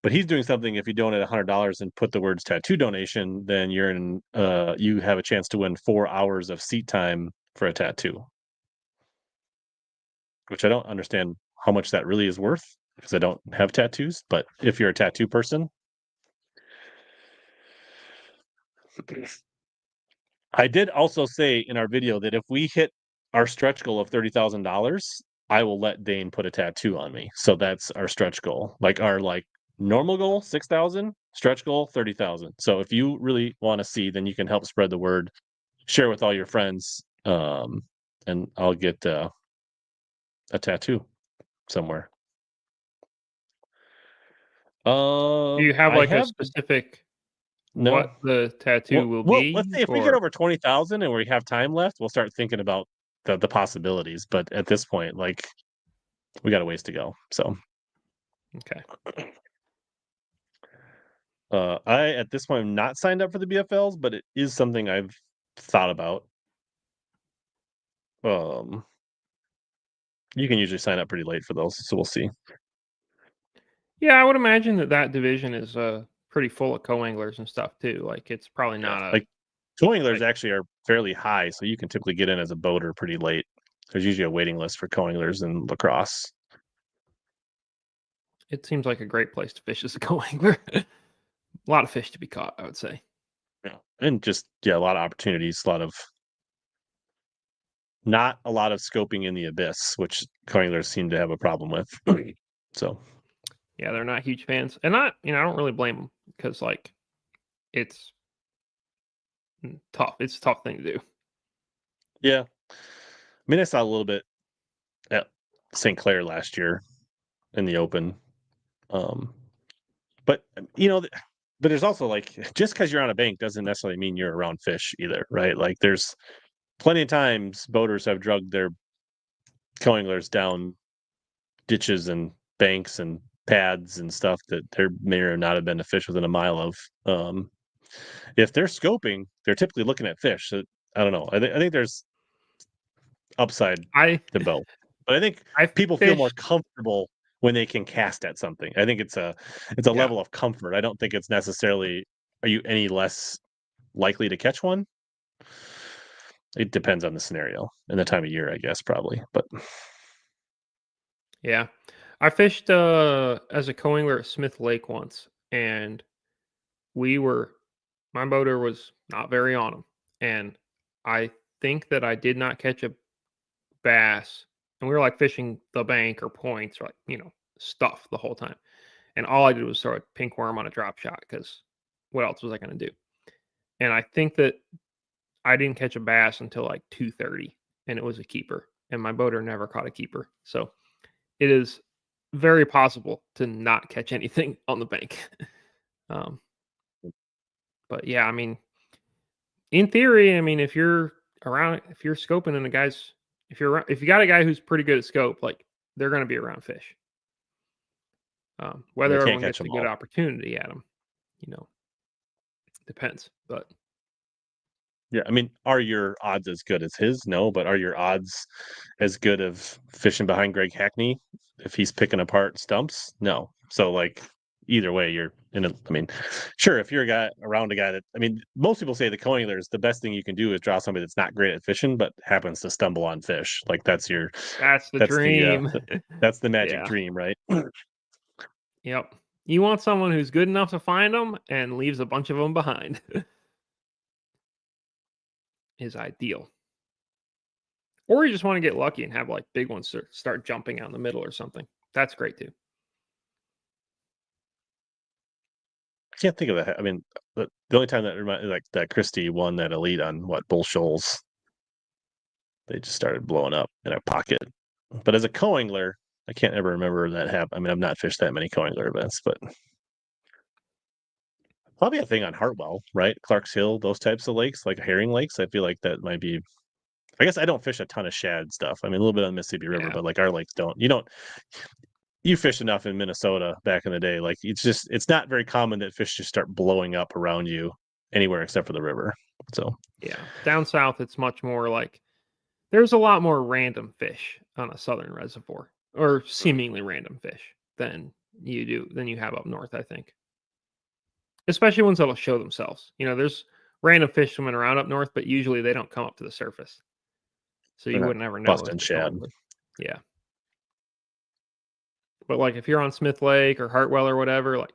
But he's doing something. If you donate $100 and put the words tattoo donation, then you have a chance to win 4 hours of seat time for a tattoo. Which I don't understand how much that really is worth because I don't have tattoos. But if you're a tattoo person, I did also say in our video that if we hit our stretch goal of $30,000, I will let Dane put a tattoo on me. So that's our stretch goal. Like our normal goal, 6,000, stretch goal, 30,000. So if you really want to see, then you can help spread the word, share with all your friends, and I'll get a tattoo somewhere. Do you have like a specific what the tattoo will be? Let's say if we get over 20,000 and we have time left, we'll start thinking about the possibilities. But at this point, we got a ways to go. So okay. I at this point am not signed up for the BFLs, but it is something I've thought about. You can usually sign up pretty late for those, so we'll see. Yeah, I would imagine that division is pretty full of co-anglers and stuff too. Like it's probably not co-anglers actually are fairly high, so you can typically get in as a boater pretty late. There's usually a waiting list for co-anglers in lacrosse. It seems like a great place to fish as a co-angler. A lot of fish to be caught, I would say. Yeah, and just a lot of opportunities, not a lot of scoping in the abyss, which co-anglers seem to have a problem with. So yeah, they're not huge fans, and I don't really blame them because it's tough. It's a tough thing to do. Yeah, I mean, I saw a little bit at St. Clair last year in the open, but but there's also just because you're on a bank doesn't necessarily mean you're around fish either, right? There's plenty of times boaters have drugged their co-anglers down ditches and banks and pads and stuff that there may or not have been a fish within a mile of. if they're scoping, they're typically looking at fish. So I don't know. I think there's upside I to both, but I think I people feel more fished. comfortable when they can cast at something. I think it's a Yeah, level of comfort. I don't think it's necessarily are you any less likely to catch one. It depends on the scenario and the time of year, I guess, probably. But yeah. I fished as a co-angler at Smith Lake once, and my motor was not very on him, and I think that I did not catch a bass, and we were like fishing the bank or points, or like stuff the whole time, and all I did was throw a pink worm on a drop shot because what else was I going to do? And I think that I didn't catch a bass until like 2:30, and it was a keeper, and my boater never caught a keeper, so it is very possible to not catch anything on the bank. um, but yeah, I mean, in theory, I mean, if you're scoping and if you got a guy who's pretty good at scope, like they're going to be around fish. they Whether can't everyone catch gets them a good all. opportunity at them, depends. But Yeah, I mean, are your odds as good as his? No, but are your odds as good of fishing behind Greg Hackney if he's picking apart stumps? No. So like either way, you're in a. I mean, sure, if you're a guy around a guy that I mean, most people say the co-anglers the best thing you can do is draw somebody that's not great at fishing but happens to stumble on fish. Like that's your that's the that's dream. that's the magic Yeah. dream, right? Yep. You want someone who's good enough to find them and leaves a bunch of them behind. Is ideal. Or you just want to get lucky and have like big ones start jumping out in the middle or something. That's great too. I can't think of that. I mean, the only time that reminded like that Christie won that elite on what Bull Shoals, they just started blowing up in a pocket. But as a co-angler, I can't ever remember that happen. I mean, I've not fished that many co-angler events, but probably a thing on Hartwell, right? Clark's Hill, those types of lakes, like herring lakes. I feel like that might be. I guess I don't fish a ton of shad stuff. I mean, a little bit on the Mississippi River, Yeah. but like our lakes don't. You don't. You fish enough in Minnesota back in the day. Like it's not very common that fish just start blowing up around you anywhere except for the river. So Yeah. Down south, it's much more like there's a lot more random fish on a southern reservoir, or seemingly random fish than you have up north, I think. Especially ones that'll show themselves. There's random fish swimming around up north, but usually they don't come up to the surface. So they're you not wouldn't ever know if busting they're shad. going. Yeah. But like if you're on Smith Lake or Hartwell or whatever, like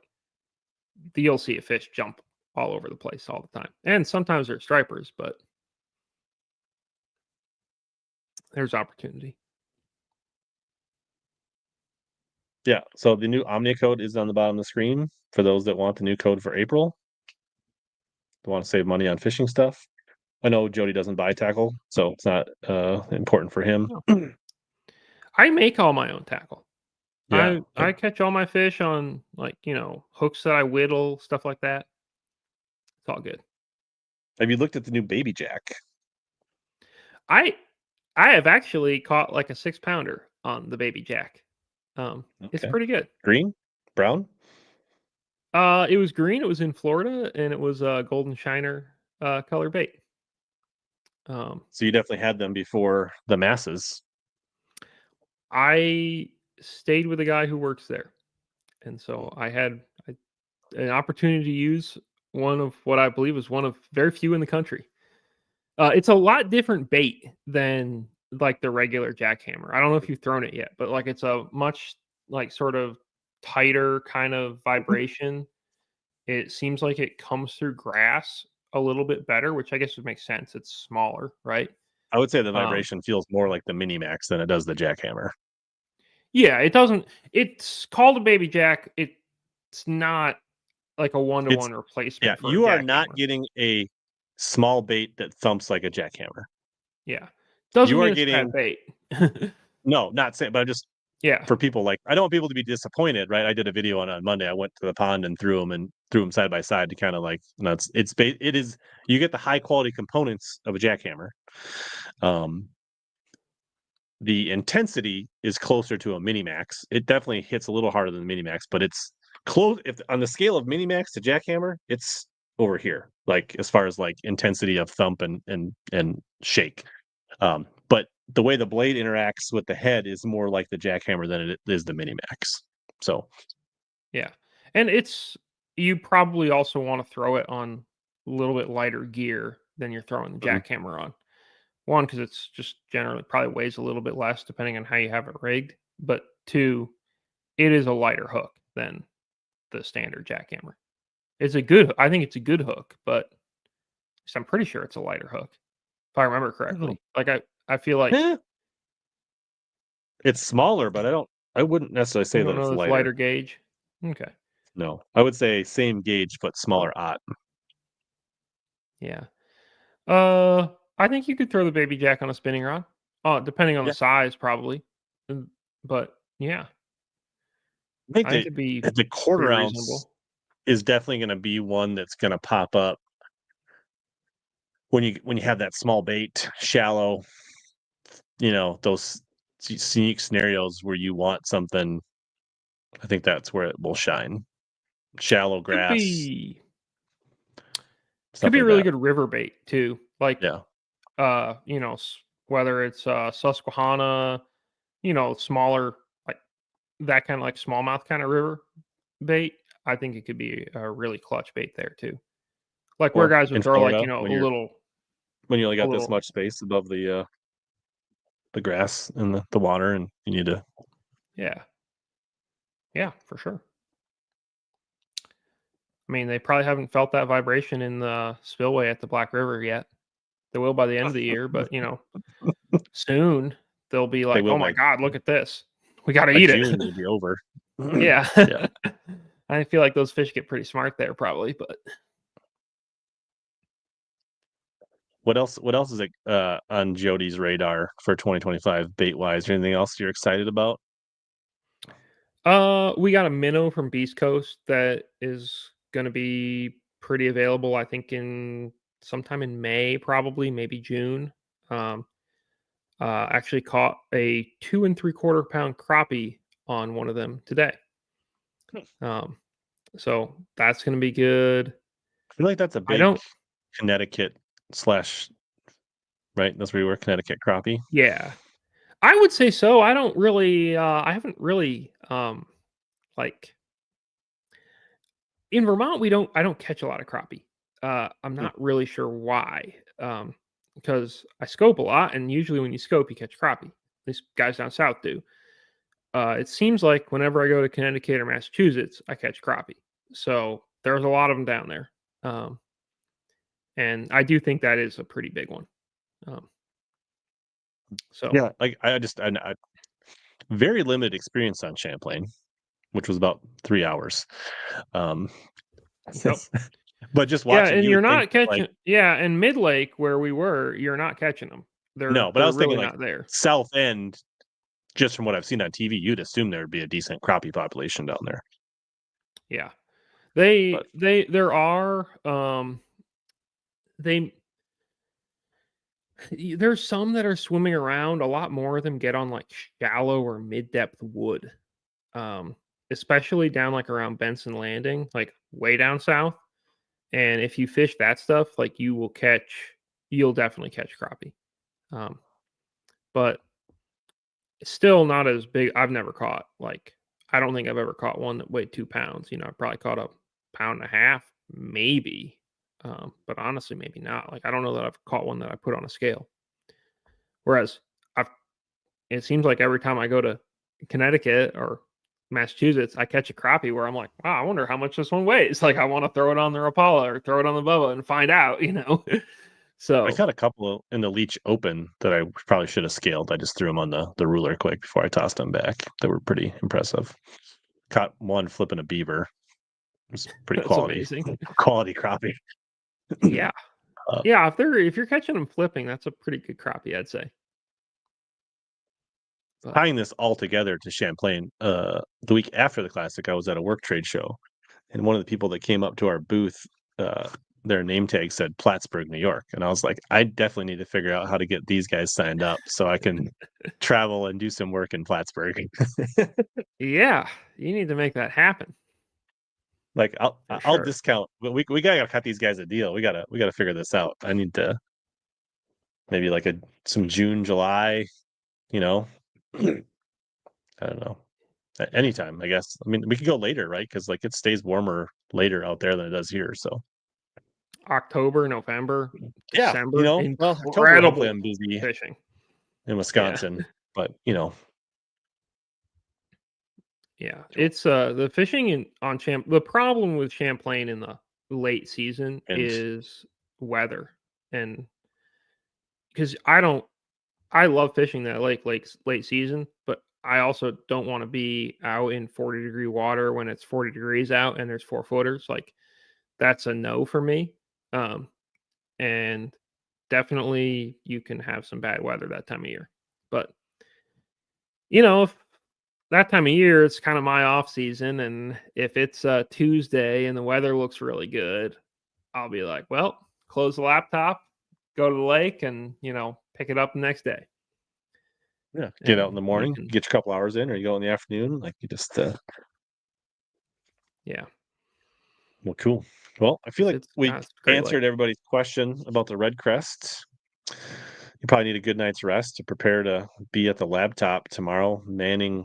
you'll see a fish jump all over the place all the time. And sometimes they're stripers, but there's opportunity. Yeah. So the new Omnia code is on the bottom of the screen for those that want the new code for April. They want to save money on fishing stuff. I know Jody doesn't buy tackle, so it's not important for him. No. I make all my own tackle. Yeah. I catch all my fish on like, hooks that I whittle, stuff like that. It's all good. Have you looked at the new baby jack? I have actually caught like a 6-pounder on the baby jack. It's Okay. pretty good. Green? Brown? It was green, it was in Florida, and it was a golden shiner color bait. So you definitely had them before the masses. I stayed with a guy who works there. And so I had an opportunity to use one of what I believe is one of very few in the country. It's a lot different bait than like the regular jackhammer. I don't know if you've thrown it yet, but like it's a much like sort of tighter kind of vibration. It seems like it comes through grass a little bit better, which I guess would make sense. It's smaller, right? I would say the vibration feels more like the Mini Max than it does the jackhammer. Yeah, it doesn't. It's called a baby jack. It's not like a one-to-one replacement. Yeah, for you a are not jackhammer. getting a small bait that thumps like a jackhammer. Yeah, doesn't You are mean it's getting bad bait. no, not saying, but I'm just Yeah, for people like I don't want people to be disappointed, right? I did a video on Monday. I went to the pond and threw them side by side to kind of like it is you get the high quality components of a jackhammer. The intensity is closer to a Mini Max. It definitely hits a little harder than the Mini Max, but it's close. If on the scale of Mini Max to jackhammer, it's over here, like as far as like intensity of thump and shake. But the way the blade interacts with the head is more like the jackhammer than it is the Mini Max. So Yeah. And you probably also want to throw it on a little bit lighter gear than you're throwing the Mhm. jackhammer on. One, because it's just generally probably weighs a little bit less depending on how you have it rigged. But two, it is a lighter hook than the standard jackhammer. I think it's a good hook, but I'm pretty sure it's a lighter hook, if I remember correctly. Like I feel like Eh, it's smaller, but I wouldn't necessarily you say that don't it's know it's lighter. lighter gauge. Okay. No, I would say same gauge but smaller aught. Yeah. I think you could throw the baby jack on a spinning rod. Depending on the Yeah, size, probably. Mm, But yeah, I think I think it'd be the pretty quarter ounce reasonable. is definitely going to be one that's going to pop up when you have that small bait, shallow, those unique scenarios where you want something. I think that's where it will shine. Shallow Could grass, be could stuff be a like really that. good river bait too. Like Yeah. whether it's Susquehanna, smaller, like that kind of like smallmouth kind of river bait. I think it could be a really clutch bait there too. Like where Or guys would in throw like, Florida when you only a got this little, much space above the grass and the water, and you need to. yeah, yeah, for sure. I mean, they probably haven't felt that vibration in the spillway at the Black River yet. They will by the end of the year, but soon they'll be They like, will "Oh my god, look at this. We got to by eat it." June. It'll be over. Yeah. Yeah. I feel like those fish get pretty smart there probably, but What else is on Jody's radar for 2025 bait wise? Or anything else you're excited about? we got a minnow from Beast Coast that is going to be pretty available I think in sometime in May, probably maybe June. Um actually caught a 2 3/4 pound crappie on one of them today. Um, so that's going to be good. I feel like that's a I big don't, Connecticut slash right. That's where you were, Connecticut crappie. yeah, I would say so. I haven't really, like in Vermont, I don't catch a lot of crappie. I'm Hmm. not really sure why. Because I scope a lot, and usually when you scope, you catch crappie. These guys down south do. It seems like whenever I go to Connecticut or Massachusetts, I catch crappie. So there's a lot of them down there. Um, and I do think that is a pretty big one. Um, so Yeah, like I very limited experience on Champlain, which was about 3 hours. Um, yep. but just Yeah, watching, and you you're would think not that, like, catching. Yeah, and Mid Lake where we were, you're not catching them. no, but I They're was thinking really like not there. South End, just from what I've seen on TV, you'd assume there would be a decent crappie population down there. Yeah, But there are. They There's some that are swimming around. A lot more of them get on like shallow or mid depth wood. Um, Especially down like around Benson Landing, like way down south. And if you fish that stuff, like you'll definitely catch crappie. Um, but it's still not as big. I've never caught I don't think I've ever caught one that weighed 2 pounds. I probably caught a pound and a half, maybe. But honestly, maybe not. Like I don't know that I've caught one that I put on a scale. Whereas I've it seems like every time I go to Connecticut or Massachusetts, I catch a crappie where I'm like, wow, I wonder how much this one weighs. Like I want to throw it on the Rapala or throw it on the Bubba and find out. I So caught a couple in the Leech Open that I probably should have scaled. I just threw them on the ruler quick before I tossed them back. They were pretty impressive. Caught one flipping a beaver. It was pretty that's quality amazing. quality crappie. Yeah. Uh, Yeah. If you're catching them flipping, that's a pretty good crappie, I'd say. But Tying this all together to Champlain, the week after the Classic, I was at a work trade show, and one of the people that came up to our booth, their name tag said Plattsburgh, New York, and I was like, I definitely need to figure out how to get these guys signed up so I can travel and do some work in Plattsburgh. yeah, you need to make that happen. Like I'll sure. discount. But we gotta cut these guys a deal. We gotta figure this out. I need to maybe like some June, July. You know, I don't know. Anytime, I guess. I mean, we could go later, right? Because like it stays warmer later out there than it does here. So October, November, yeah, December, well, October. Hopefully, incredible I'm busy fishing. in Yeah, Wisconsin, but yeah. It's the fishing the problem with Champlain in the late season and is weather, and because I love fishing that late season, but I also don't want to be out in 40-degree water when it's 40 degrees out and there's 4-footers. Like that's a no for me. Um, and definitely you can have some bad weather that time of year. But if that time of year it's kind of my off season, and if it's Tuesday and the weather looks really good, I'll be like, well, close the laptop, go to the lake, and pick it up the next day. yeah, get out in the And morning, get your couple hours in, or you go in the afternoon. Like you just yeah. Well, cool. Well, I feel like It's we a great lake. answered everybody's question about the Red Crest. You probably need a good night's rest to prepare to be at the laptop tomorrow, manning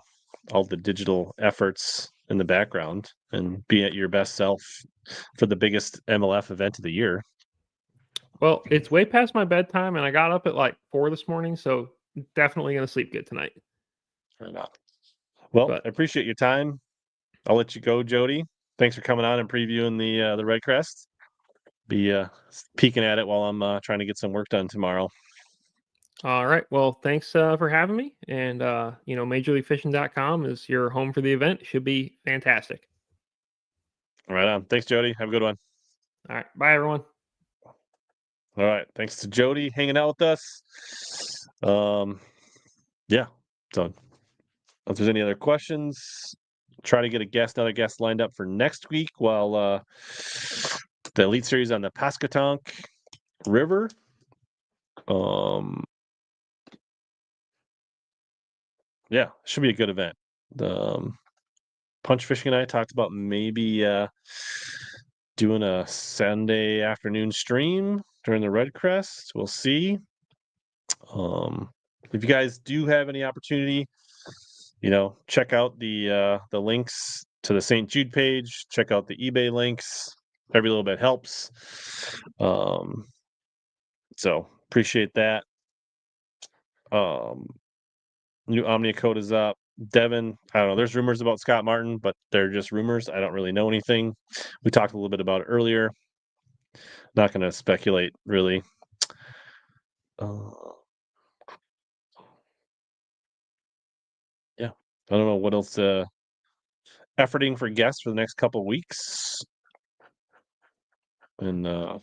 all the digital efforts in the background and be at your best self for the biggest MLF event of the year. Well, it's way past my bedtime, and I got up at like 4 this morning, so definitely gonna sleep good tonight. Fair enough. Well, But I appreciate your time. I'll let you go, Jody. Thanks for coming on and previewing the Red Crest. Be peeking at it while I'm trying to get some work done tomorrow. all right, well, thanks for having me, and MajorLeagueFishing.com is your home for the event. Should be fantastic. Right on. Thanks, Jody. Have a good one. All right, bye everyone. All right. Thanks to Jody hanging out with us. Yeah. So if there's any other questions, try to get another guest lined up for next week while the Elite Series on the Pascatonk River. Yeah, should be a good event. Punch Fishing and I talked about maybe doing a Sunday afternoon stream during the Red Crest. We'll see. If you guys do have any opportunity, check out the links to the St. Jude page. Check out the eBay links. Every little bit helps. So appreciate that. New Omnia code is up. Devin, I don't know. There's rumors about Scott Martin, but they're just rumors. I don't really know anything. We talked a little bit about it earlier. Not going to speculate really. Yeah, I don't know what else. Efforting for guests for the next couple weeks, and not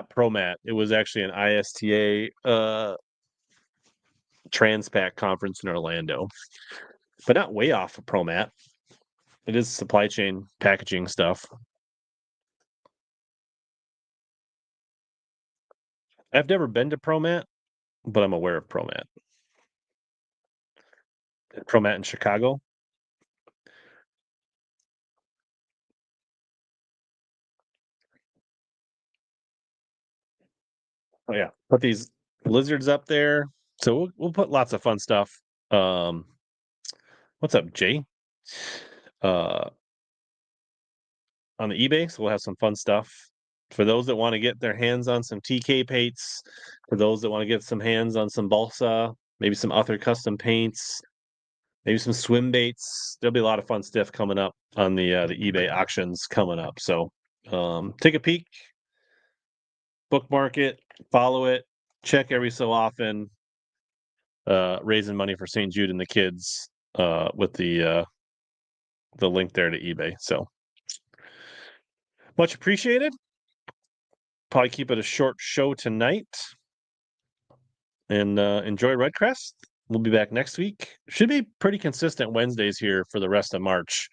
ProMat. It was actually an ISTA Transpac conference in Orlando, but not way off of ProMat. It is supply chain packaging stuff. I've never been to ProMat, but I'm aware of ProMat. ProMat in Chicago. Oh yeah, put these lizards up there. So we'll put lots of fun stuff. What's up, Jay? On the eBay, so we'll have some fun stuff for those that want to get their hands on some TK paints. For those that want to get some hands on some balsa, maybe some other custom paints, maybe some swim baits. There'll be a lot of fun stuff coming up on the eBay auctions coming up. So take a peek, bookmark it, follow it, check every so often. Raising money for St. Jude and the kids with the link there to eBay. So much appreciated. Probably keep it a short show tonight. And enjoy Red Crest. We'll be back next week. Should be pretty consistent Wednesdays here for the rest of March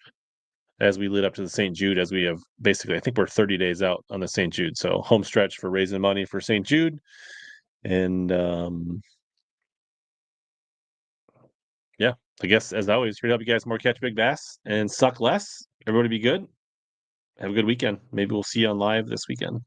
as we lead up to the St. Jude, as we have basically, I think we're 30 days out on the St. Jude. So home stretch for raising money for St. Jude. And yeah, I guess, as always, here to help you guys more catch big bass and suck less. Everybody be good. Have a good weekend. Maybe we'll see you on live this weekend.